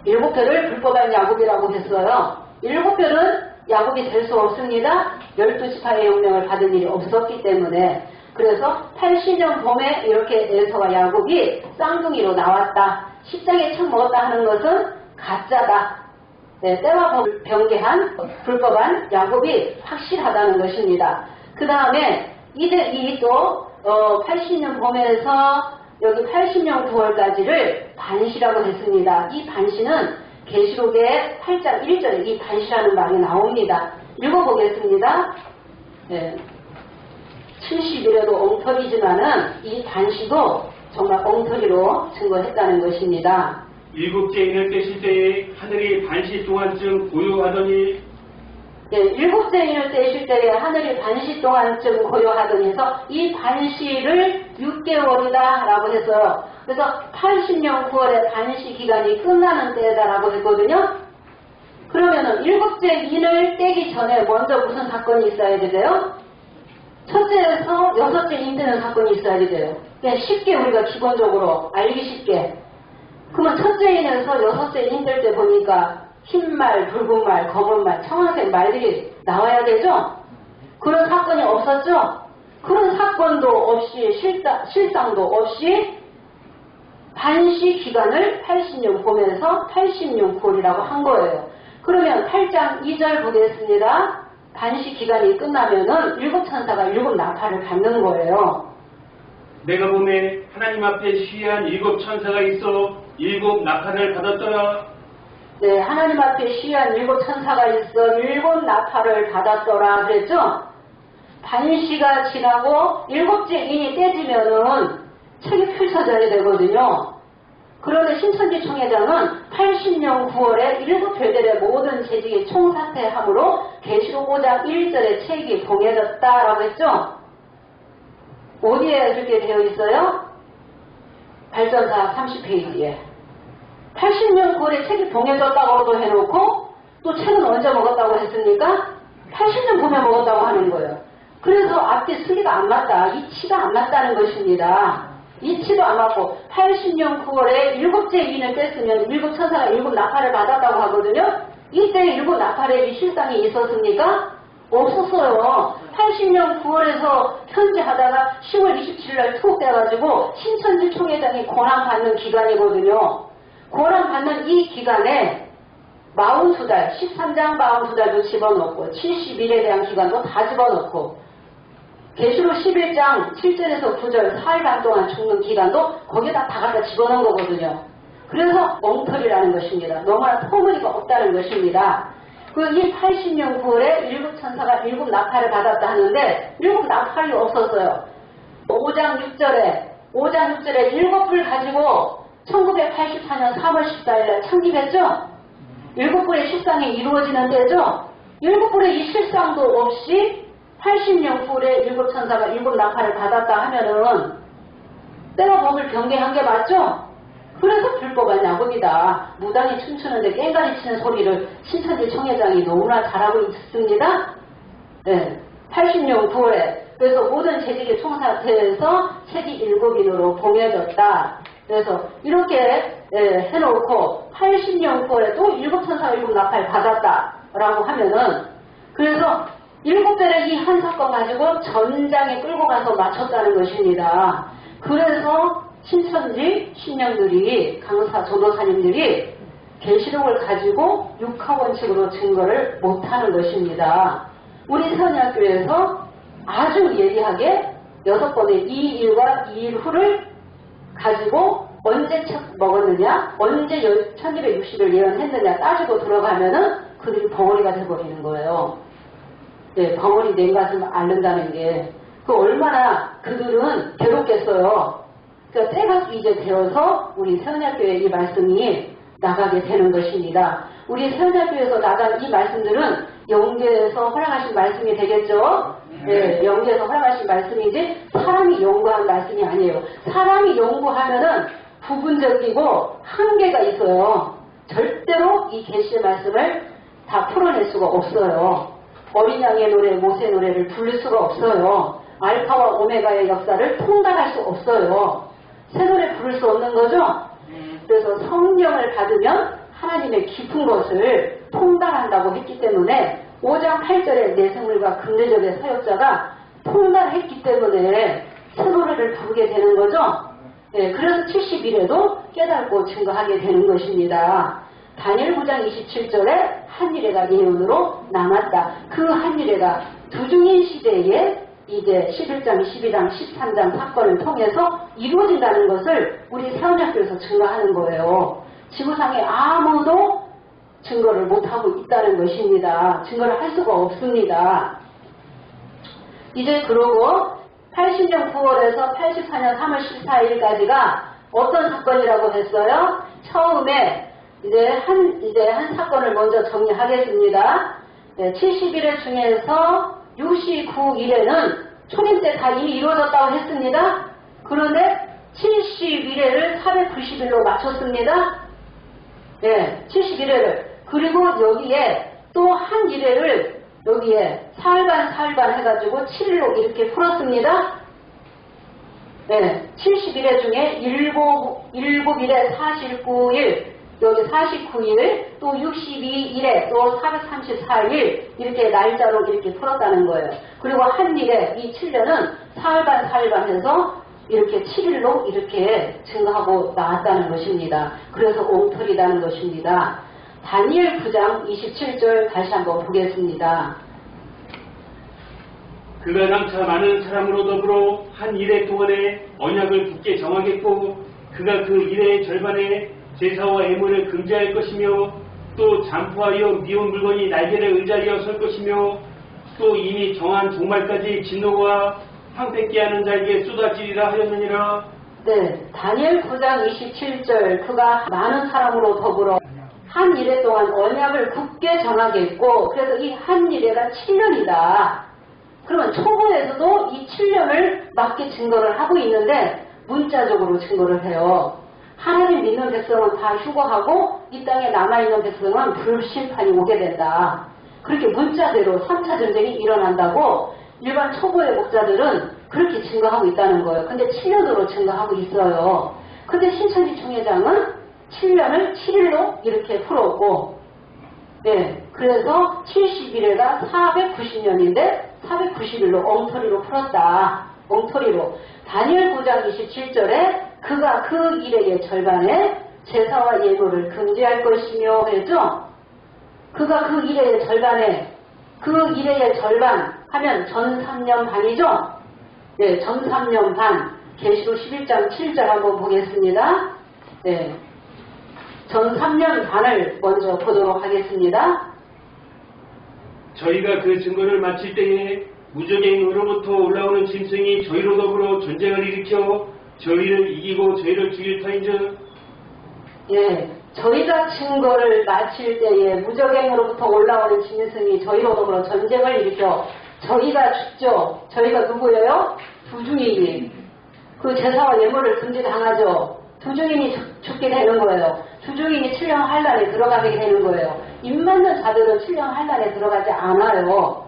7별을 불법한 야곱이라고 했어요. 7별은 야곱이 될 수 없습니다. 12지파의 영명을 받은 일이 없었기 때문에. 그래서 80년 봄에 이렇게 에서와 야곱이 쌍둥이로 나왔다. 십장에 척 먹었다 하는 것은 가짜다. 네, 때와 법을 변개한 불법한 야곱이 확실하다는 것입니다. 그 다음에 이들이 또 80년 봄에서 여기 80년 9월까지를 반시라고 했습니다. 이 반시는 계시록의 8장 1절에 이 반시라는 말이 나옵니다. 읽어보겠습니다. 네. 70일에도 엉터리지만은 이 반시도 정말 엉터리로 증거했다는 것입니다. 일곱째 인을 떼실 때에 하늘이 반시 동안쯤 고요하더니 네, 일곱째 인을 떼실 때에 하늘이 반시 동안쯤 고요하더니 해서 이 반시를 6개월이다 라고 했어요. 그래서 80년 9월에 반시 기간이 끝나는 때다라고 했거든요. 그러면은 일곱째 인을 떼기 전에 먼저 무슨 사건이 있어야 돼요? 첫째에서 여섯째 인 떼는 사건이 있어야 돼요. 그냥 쉽게 우리가 기본적으로 알기 쉽게. 그러면 첫째 인에서 여섯째 인 뗄 때 보니까 흰말, 붉은 말, 검은 말, 청황색 말들이 나와야 되죠? 그런 사건이 없었죠? 그런 사건도 없이 실상도 없이 반시 기간을 80년 보면서 80년 9월이라고 한 거예요. 그러면 8장 2절 보겠습니다. 반시 기간이 끝나면은 7천사가 7나팔을 받는 거예요. 내가 보매 하나님 앞에 시한 7천사가 있어 7나팔을 받았더라. 네, 하나님 앞에 시한 7천사가 있어 7나팔을 받았더라 그랬죠? 반시가 지나고 7째 인이 떼지면은 책이 펼쳐져야 되거든요. 그런데 신천지 총회장은 80년 9월에 7별들의 모든 재직이 총사퇴함으로 계시록 5장 1절에 책이 봉해졌다라고 했죠? 어디에 그렇게 되어 있어요? 발전사 30페이지에. 80년 9월에 책이 봉해졌다고도 해놓고 또 책은 언제 먹었다고 했습니까? 80년 봄에 먹었다고 하는 거예요. 그래서 앞뒤 순리가 안 맞다. 이치가 안 맞다는 것입니다. 이치도 안 맞고 80년 9월에 7째 인을 뺐으면 7천사가 7나팔을 받았다고 하거든요. 이때 7나팔의 이 실상이 있었습니까? 없었어요. 80년 9월에서 편지하다가 10월 27일 투옥돼가지고 신천지 총회장이 권한받는 기간이거든요. 권한받는 이 기간에 42달, 13장 42달도 집어넣고 70일에 대한 기간도 다 집어넣고 계시록 11장 7절에서 9절 4일반 동안 죽는 기간도 거기다 다 갖다 집어넣은 거거든요. 그래서 엉터리라는 것입니다. 너무나 터무니가 없다는 것입니다. 이 80년 9월에 7천사가 7나팔을 받았다 하는데 7나팔이 없었어요. 5장 6절에 7불 가지고 1984년 3월 14일에 창립했죠? 7불의 실상이 이루어지는 때죠? 7불의 이 실상도 없이 80년 9월에 7천사가 7나팔을 받았다 하면은 때와 법을 변개한 게 맞죠? 그래서 불법한 야곱이다. 무당이 춤추는데 깽가리 치는 소리를 신천지 총회장이 너무나 잘하고 있습니다. 네, 80년 9월에 그래서 모든 재직이 총사퇴해서 책이 7인으로 봉해졌다. 그래서 이렇게 해놓고 80년 9월에 또 7천사가 7나팔 받았다라고 하면은 그래서 7별의 이 한 사건 가지고 전장에 끌고 가서 맞췄다는 것입니다. 그래서 신천지 신령들이 강사 전도사님들이 계시록을 가지고 육하원칙으로 증거를 못하는 것입니다. 우리 세원학교에서 아주 예리하게 6번의 이 일과 이 일 후를 가지고 언제 책 먹었느냐, 언제 1260일 예언했느냐 따지고 들어가면은 그들이 벙어리가 돼버리는 거예요. 네, 벙어리 냉가슴 앓는다는 게 그 얼마나 그들은 괴롭겠어요. 그러니까 때가 이제 되어서 우리 세원학교에 이 말씀이 나가게 되는 것입니다. 우리 세원학교에서 나간 이 말씀들은 영계에서 허락하신 말씀이 되겠죠? 네, 영계에서 허락하신 말씀이지 사람이 연구한 말씀이 아니에요. 사람이 연구하면은 부분적이고 한계가 있어요. 절대로 이 계시의 말씀을 다 풀어낼 수가 없어요. 어린 양의 노래, 모세 노래를 부를 수가 없어요. 알파와 오메가의 역사를 통달할 수 없어요. 새 노래 부를 수 없는 거죠? 그래서 성령을 받으면 하나님의 깊은 것을 통달한다고 했기 때문에 5장 8절에 내생물과 금내적의 사역자가 통달했기 때문에 새 노래를 부르게 되는 거죠. 네, 그래서 70일에도 깨닫고 증거하게 되는 것입니다. 다니엘 9장 27절에 한일회가 예언으로 남았다. 그 한일회가 두중인 시대에 이제 11장, 12장, 13장 사건을 통해서 이루어진다는 것을 우리 세원학교에서 증거하는 거예요. 지구상에 아무도 증거를 못하고 있다는 것입니다. 증거를 할 수가 없습니다. 이제 그러고 80년 9월에서 84년 3월 14일까지가 어떤 사건이라고 했어요? 처음에 이제 한 사건을 먼저 정리하겠습니다. 네, 70일의 중에서 69일에는 초림 때 다 이미 이루어졌다고 했습니다. 그런데 71회를 490일로 맞췄습니다. 네, 71회를. 그리고 여기에 또 한 일회를 여기에 사흘반 해가지고 7일로 이렇게 풀었습니다. 네, 71회 중에 7일에 49일, 여기 49일, 또 62일에 또 434일 이렇게 날짜로 이렇게 풀었다는 거예요. 그리고 한 일에 이 7년은 사흘반 해서 이렇게 7일로 이렇게 증거하고 나왔다는 것입니다. 그래서 옹털이라는 것입니다. 다니엘 9장 27절 다시 한번 보겠습니다. 그가 남차 많은 사람으로 더불어 한 일해 동안에 언약을 굳게 정하겠고 그가 그 일해의 절반에 제사와 예물을 금지할 것이며 또 잠포하여 미운 물건이 날개를 의자리어 설 것이며 또 이미 정한 종말까지 진노와 황폐케 하는 자에게 쏟아지리라 하였느니라. 네, 다니엘 9장 27절 그가 많은 사람으로 더불어 한 일해 동안 언약을 굳게 정하겠고 그래서 이 한 일해가 7년이다. 그러면 초보에서도 이 7년을 맞게 증거를 하고 있는데 문자적으로 증거를 해요. 하나님 믿는 백성은 다 휴거하고 이 땅에 남아있는 백성은 불심판이 오게 된다. 그렇게 문자대로 3차 전쟁이 일어난다고 일반 초보의 목자들은 그렇게 증거하고 있다는 거예요. 근데 7년으로 증거하고 있어요. 근데 신천지 총회장은 7년을 7일로 이렇게 풀었고 네, 그래서 71회가 490년인데 490일로 엉터리로 풀었다. 엉터리로. 다니엘 9장 27절에 그가 그 일의 절반에 제사와 예물을 금지할 것이며 했죠. 그가 그 일의 절반에 그 일의 절반 하면 전 3년 반이죠. 네, 전 3년 반. 계시록 11장 7절 한번 보겠습니다. 네, 전 3년 반을 먼저 보도록 하겠습니다. 저희가 그 증거를 마칠 때에 무적행으로부터 올라오는 짐승이 저희로 더불어 전쟁을 일으켜 저희를 이기고 저희를 죽일 터인즉 예, 저희가 증거를 마칠 때에 무적행으로부터 올라오는 짐승이 저희로 더불어 전쟁을 일으켜 저희가 죽죠. 저희가 누구예요? 두중인이. 그 제사와 예물을 금지당하죠. 두중인이 죽게 되는 거예요. 두중인이 7년 환란에 들어가게 되는 거예요. 입 맞는 자들은 7년 환란에 들어가지 않아요.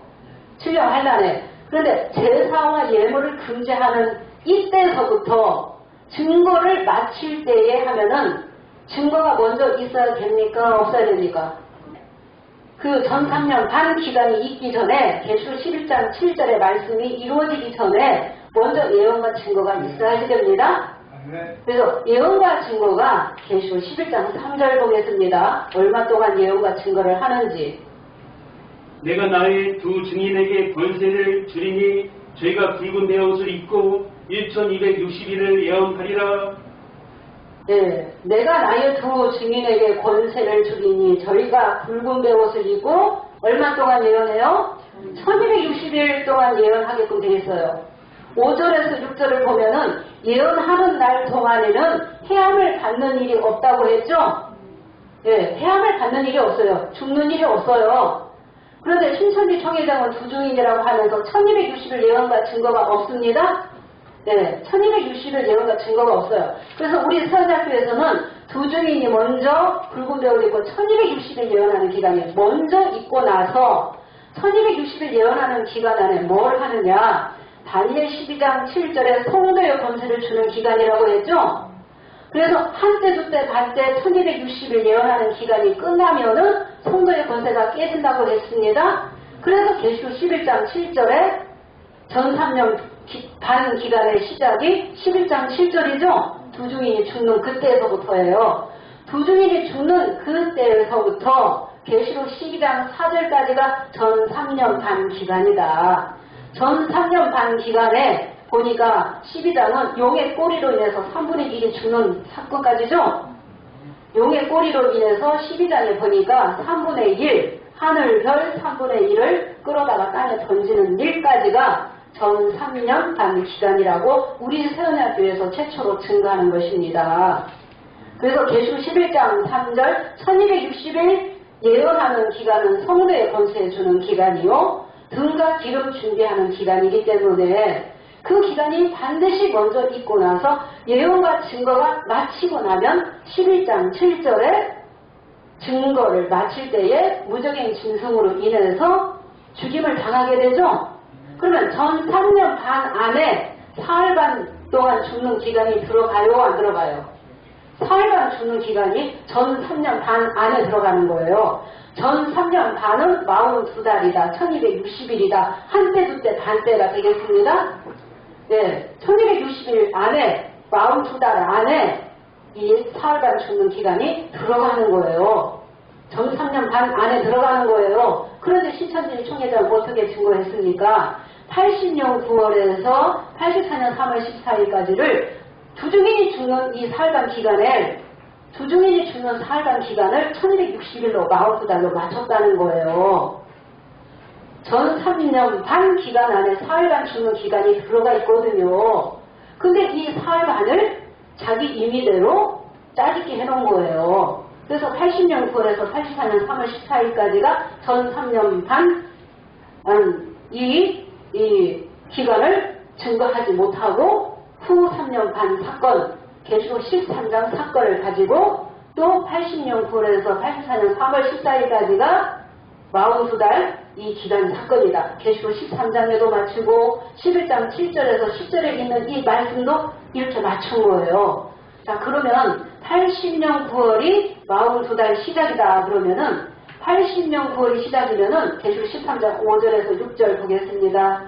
7년 환란에. 그런데 제사와 예물을 금지하는 이때서부터 증거를 마칠 때에 하면은 증거가 먼저 있어야 됩니까? 없어야 됩니까? 그 전 3년 반 기간이 있기 전에 계시록 11장 7절의 말씀이 이루어지기 전에 먼저 예언과 증거가 있어야 됩니다. 그래서 예언과 증거가 계시록 11장 3절 보겠습니다. 얼마 동안 예언과 증거를 하는지. 내가 나의 두 증인에게 권세를 주리니 저희가 붉은 베옷을 입고 1260일을 예언하리라. 네, 내가 나의 두 증인에게 권세를 주리니 저희가 붉은 베옷을 입고 얼마 동안 예언해요? 1260일 동안 예언하게끔 되어 있어요. 5절에서 6절을 보면은 예언하는 날 동안에는 해함을 받는 일이 없다고 했죠? 예, 해함을 받는 일이 없어요. 죽는 일이 없어요. 그런데 신천지 총회장은 두중인이라고 하면서 1260일 예언과 증거가 없습니다. 네, 1260일 예언과 증거가 없어요. 그래서 우리 세원학교에서는 두 증인이 먼저 붉은 배옷을 입고 1260일 예언하는 기간에 먼저 입고 나서 1260일 예언하는 기간 안에 뭘 하느냐? 다니엘 12장 7절에 성도의 권세를 주는 기간이라고 했죠? 그래서 한때, 두때, 반때 1260일 예언하는 기간이 끝나면은 성도의 권세가 깨진다고 했습니다. 그래서 계시록 11장 7절에 전 3년 반 기간의 시작이 11장 7절이죠? 두 증인이 죽는 그때에서부터예요. 두 증인이 죽는 그때에서부터 계시록 12장 4절까지가 전 3년 반 기간이다. 전 3년 반 기간에 보니까 12장은 용의 꼬리로 인해서 3분의 1이 죽는 사건까지죠? 용의 꼬리로 인해서 12장에 보니까 3분의 1, 하늘별 3분의 1을 끌어다가 땅에 던지는 일까지가 전 3년 반 기간이라고 우리 세연학교에서 최초로 증거하는 것입니다. 그래서 계시록 11장 3절 1260일 예언하는 기간은 성도의 권세에 주는 기간이요 등과 기름 준비하는 기간이기 때문에 그 기간이 반드시 먼저 있고 나서 예언과 증거가 마치고 나면 11장 7절에 증거를 마칠 때에 무적행 짐승으로 인해서 죽임을 당하게 되죠. 그러면 전 3년 반 안에 사흘 반 동안 죽는 기간이 들어가요? 안 들어가요? 사흘 반 죽는 기간이 전 3년 반 안에 들어가는 거예요. 전 3년 반은 42달이다. 1260일이다. 한때, 두때, 반때가 되겠습니다. 네, 1260일 안에 42달 안에 이 사흘 반 죽는 기간이 들어가는 거예요. 전 3년 반 안에 들어가는 거예요. 그런데 신천지 총회장 어떻게 증거했습니까? 80년 9월에서 84년 3월 14일까지를 두 증인이 죽는 이 사흘간 기간에 두 증인이 죽는 사흘간 기간을 1260일로 42달로 맞췄다는 거예요. 전 3년 반 기간 안에 사흘간 죽는 기간이 들어가 있거든요. 근데 이 사흘 반을 자기 임의대로 짜집게 해놓은 거예요. 그래서 80년 9월에서 84년 3월 14일까지가 전 3년 반 이 기간을 증거하지 못하고 후 3년 반 사건, 계시록 13장 사건을 가지고 또 80년 9월에서 84년 3월 14일까지가 42달 이 기간 사건이다. 계시록 13장에도 맞추고 11장 7절에서 10절에 있는 이 말씀도 이렇게 맞춘 거예요. 자, 그러면 80년 9월이 42달 시작이다. 그러면은 80년 9월이 시작이면은 계시록 13장 5절에서 6절 보겠습니다.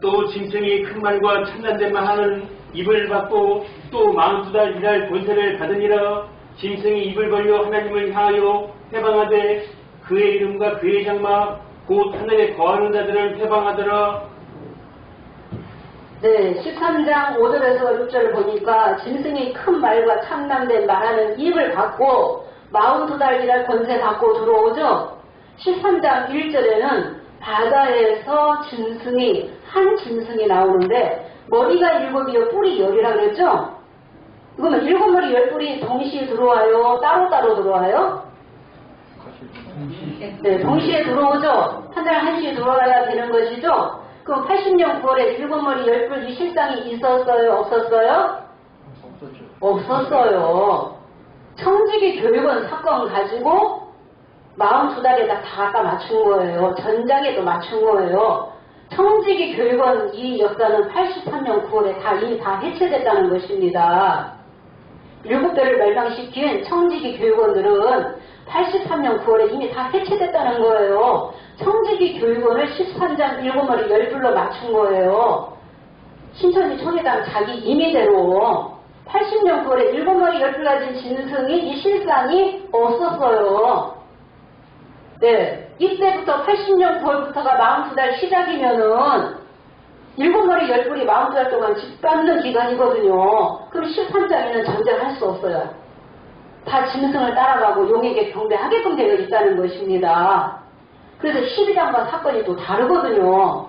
또 짐승이 큰 말과 참난된 말 하는 입을 받고 또 42달 일할 권세를 받으니라. 짐승이 입을 벌려 하나님을 향하여 회방하되 그의 이름과 그의 장막 곧 하늘에 거하는 자들을 회방하더라. 네, 13장 5절에서 6절을 보니까 짐승이 큰 말과 참남된 말하는 입을 받고 42달 일할 권세 받고 들어오죠. 13장 1절에는 바다에서 짐승이 한 짐승이 나오는데 머리가 7이요 뿔이 10이라 그랬죠. 그러면 7머리 10뿔이 동시에 들어와요? 따로따로 들어와요? 네, 동시에 들어오죠. 한 달 한시에 들어와야 되는 것이죠. 그럼 80년 9월에 7머리 10뿔 이 실상이 있었어요? 없었어요? 없었어요. 청지기 교육원 사건 가지고 42달에다 다 아까 맞춘 거예요. 전장에도 맞춘 거예요. 청지기 교육원 이 역사는 83년 9월에 이미 다 해체됐다는 것입니다. 7배를 멸망시킨 청지기 교육원들은 83년 9월에 이미 다 해체됐다는 거예요. 청지기 교육원을 13장 7머리 10불로 맞춘 거예요. 신천지 총회장 자기 임의대로 80년 9월에 7머리 10불 가진 짐승이 이 실상이 없었어요. 네, 이때부터 80년 9월부터가 42달 시작이면은 7머리 10불이 42달 동안 집받는 기간이거든요. 그럼 13장에는 전쟁할 수 없어요. 다 짐승을 따라가고 용에게 경배하게끔 되어 있다는 것입니다. 그래서 12장과 사건이 또 다르거든요.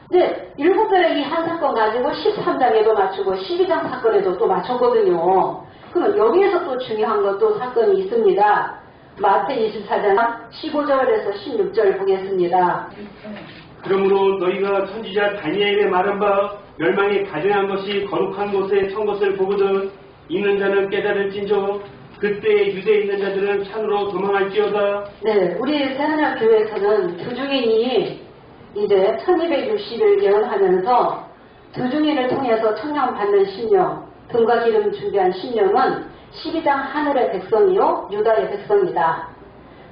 근데 7별의 이 한 사건 가지고 13장에도 맞추고 12장 사건에도 또 맞췄거든요. 그러면 여기에서 또 중요한 것도 사건이 있습니다. 마태 24장 15절에서 16절 보겠습니다. 그러므로 너희가 선지자 다니엘의 말한 바 멸망에 가증한 것이 거룩한 곳에 선 것을 보거든 있는 자는 깨달을진저 그때 유대에 있는 자들은 산으로 도망할지어다. 네, 우리 새하늘 교회에서는 두중인이 이제 1260일 예언하면서 두중인을 통해서 청량 받는 신령, 등과 기름 준비한 신령은 12장 하늘의 백성이요 유다의 백성이다.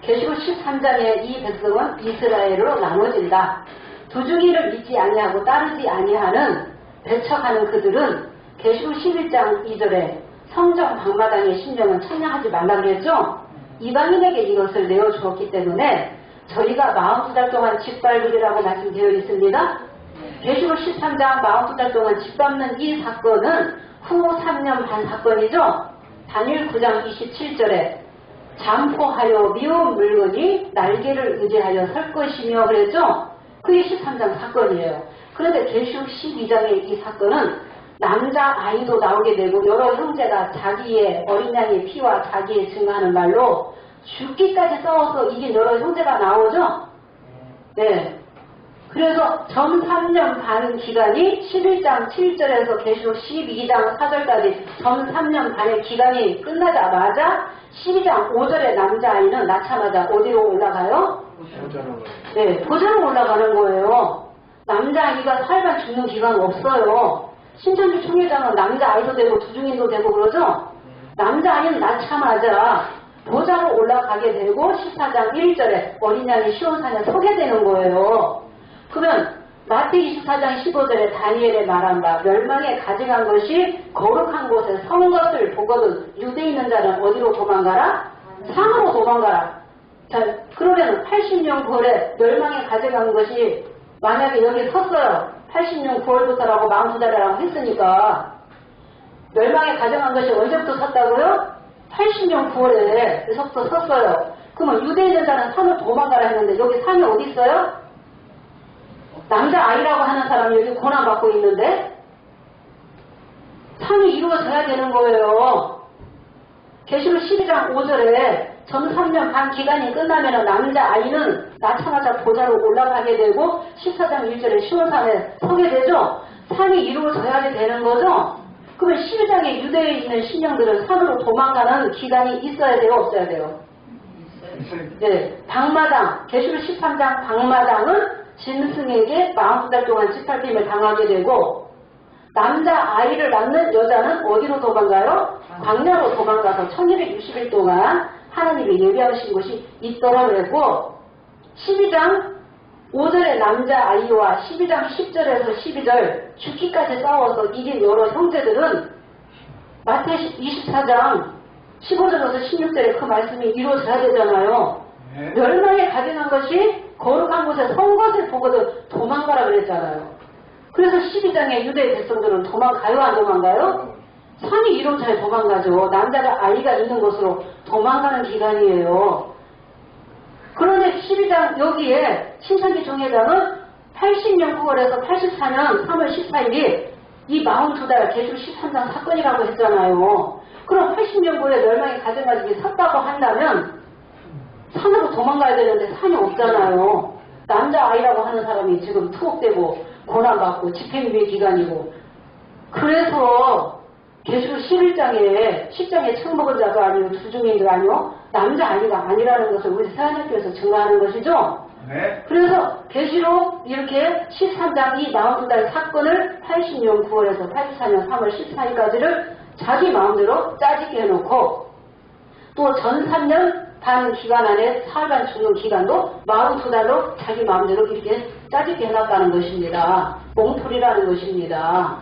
계시록 13장의 이 백성은 이스라엘로 나눠진다. 두중인을 믿지 아니하고 따르지 아니하는 배척하는 그들은 계시록 11장 2절에 성전 방마당의 신령은 청량하지 말라 그랬죠. 이방인에게 이것을 내어주었기 때문에 저희가 42달 동안 짓밟으리라고 말씀되어 있습니다. 계시록 13장 42달 동안 짓밟는 이 사건은 후 3년 반 사건이죠. 다니엘 9장 27절에 잠포하여 미운 물건이 날개를 의지하여 설 것이며 그랬죠. 그게 13장 사건이에요. 그런데 계시록 12장의 이 사건은 남자 아이도 나오게 되고 여러 형제가 자기의 어린 양의 피와 자기의 증거하는 말로 죽기까지 싸워서 이긴 여러 형제가 나오죠. 네. 그래서 전 3년 반 기간이 11장 7절에서 계시록 12장 4절까지 전 3년 반의 기간이 끝나자마자 12장 5절의 남자아이는 낳자마자 어디로 올라가요? 네, 보좌로 올라가는 거예요. 남자아이가 살다 죽는 기간 없어요. 신천지 총회장은 남자아이도 되고 두중인도 되고 그러죠? 남자아이는 낳자마자 보좌로 올라가게 되고 14장 1절에 어린 양이 시온산에 서게 되는 거예요. 그러면 마태 24장 15절에 다니엘의 말한 바 멸망에 가증한 것이 거룩한 곳에 선 것을 보거든 유대에 있는 자는 어디로 도망가라? 상으로 도망가라. 자, 그러면 80년 9월에 멸망에 가증한 것이 만약에 여기 섰어요. 80년 9월부터라고 42달이라고 했으니까 멸망에 가증한 것이 언제부터 섰다고요? 80년 9월에서부터 섰어요. 그러면 유대에 있는 자는 산으로 도망가라 했는데 여기 산이 어디 있어요? 남자아이라고 하는 사람이 여기 고난받고 있는데 산이 이루어져야 되는 거예요. 계시록 12장 5절에 전 3년 반 기간이 끝나면 남자아이는 낳자마자 보좌로 올라가게 되고 14장 1절에 시온산에 서게 되죠. 산이 이루어져야 되는 거죠. 그러면 12장에 유대에 있는 신령들은 산으로 도망가는 기간이 있어야 돼요? 없어야 돼요? 네, 방마당, 계시록 13장 방마당은 짐승에게 42달 동안 짓밟힘을 당하게 되고 남자아이를 낳는 여자는 어디로 도망가요? 광야로 도망가서 1260일 동안 하나님이 예비하신 곳이 있더라 그랬고 12장 5절의 남자아이와 12장 10절에서 12절 죽기까지 싸워서 이긴 여러 형제들은 마태 24장 15절에서 16절에 그 말씀이 이루어져야 되잖아요. 멸망에 가증한 것이 거룩한 곳에 선 것을 보고도 도망가라 그랬잖아요. 그래서 12장의 유대 백성들은 도망가요 안 도망가요? 산이 이루어져야 도망가죠. 남자가 아이가 있는 곳으로 도망가는 기간이에요. 그런데 12장 여기에 신천지 총회장은 80년 9월에서 84년 3월 14일이 이 42달 계시록 13장 사건이라고 했잖아요. 그럼 80년 9월에 멸망이 가증하지 섰다고 한다면 산으로 도망가야 되는데 산이 없잖아요. 남자아이라고 하는 사람이 지금 투옥되고 고난받고 집행유예 기간이고 그래서 계시록 11장에 10장에 처먹은 자도 아니고 두중인도 아니고 남자아이가 아니라는 것을 우리 새하늘교에서 증거하는 것이죠. 네. 그래서 계시록 이렇게 13장 이 42달 사건을 80년 9월에서 84년 3월 14일까지를 자기 마음대로 짜집게 해놓고 또 전 3년 반 기간 안에 사흘간 죽는 기간도 42달로 자기 마음대로 이렇게 짜집게 해놨다는 것입니다. 몽풀이라는 것입니다.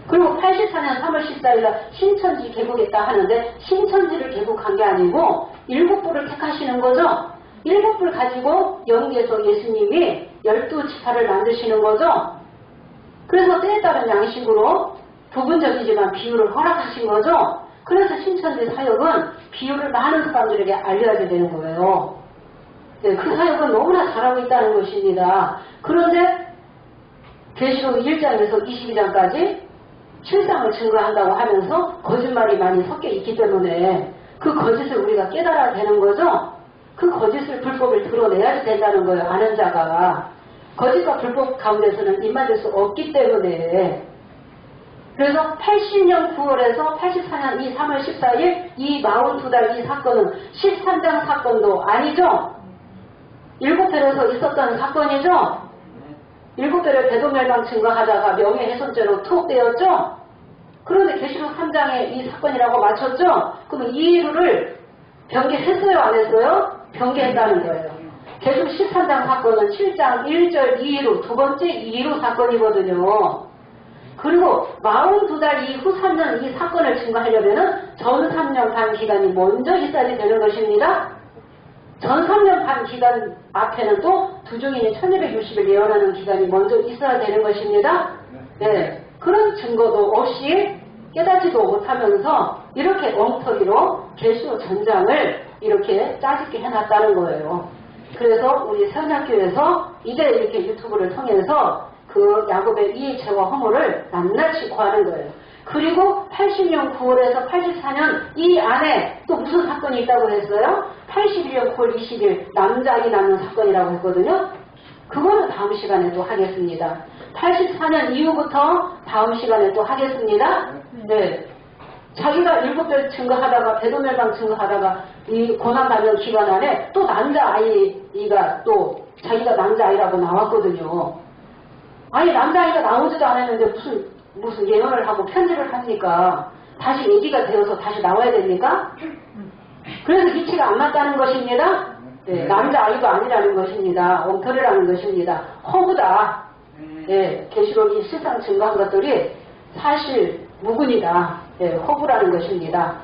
그리고 84년 3월 14일날 신천지 개국했다 하는데 신천지를 개국한 게 아니고 7부를 택하시는 거죠. 7부를 가지고 영계에서 예수님이 12지파를 만드시는 거죠. 그래서 때에 따른 양식으로 부분적이지만 비유를 허락하신 거죠. 그래서 신천지 사역은 비유를 많은 사람들에게 알려야 되는 거예요. 네, 그 사역은 너무나 잘하고 있다는 것입니다. 그런데 계시록 1장에서 22장까지 실상을 증거한다고 하면서 거짓말이 많이 섞여 있기 때문에 그 거짓을 우리가 깨달아야 되는 거죠. 그 거짓을 불법을 드러내야 된다는 거예요. 아는 자가. 거짓과 불법 가운데서는 임하될 수 없기 때문에 그래서 80년 9월에서 84년 이 3월 14일 이 42달 이 사건은 13장 사건도 아니죠. 7별에서 있었던 사건이죠. 7별을 대도멸망 증거하다가 명예훼손죄로 투옥되었죠. 그런데 계시록 3장에 이 사건이라고 맞췄죠. 그럼 이 이유를 변개했어요 안 했어요? 변개했다는 거예요. 계시록 13장 사건은 7장 1절 2로 두 번째 2로 사건이거든요. 그리고 42달 이후 3년 이 사건을 증거하려면 전 3년 반 기간이 먼저 있어야 되는 것입니다. 전 3년 반 기간 앞에는 또 두종인이 1260일 예언하는 기간이 먼저 있어야 되는 것입니다. 네, 그런 증거도 없이 깨닫지도 못하면서 이렇게 엉터리로 계시록 전장을 이렇게 짜집게 해놨다는 거예요. 그래서 우리 세원학교에서 이제 이렇게 유튜브를 통해서 그 야곱의 이의죄와 허물을 낱낱이 구하는 거예요. 그리고 80년 9월에서 84년 이 안에 또 무슨 사건이 있다고 했어요? 81년 9월 20일 남자아이 낳는 사건이라고 했거든요. 그거는 다음 시간에 또 하겠습니다. 84년 이후부터 다음 시간에 또 하겠습니다. 네. 자기가 7별 증거하다가 대도멸망 증거하다가 이 고난받는 기간 안에 또 남자아이가 또 자기가 남자아이라고 나왔거든요. 아니 남자아이가 나오지도 않았는데 무슨 예언을 하고 편지를 합니까? 다시 얘기가 되어서 다시 나와야 됩니까? 그래서 이치가 안 맞다는 것입니다. 네, 남자아이가 아니라는 것입니다. 엉터리라는 것입니다. 허구다. 네, 계시록이 실상 증거한 것들이 사실 무근이다. 네, 허구라는 것입니다.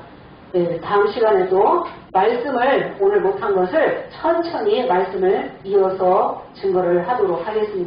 네, 다음 시간에도 말씀을 오늘 못한 것을 천천히 말씀을 이어서 증거를 하도록 하겠습니다.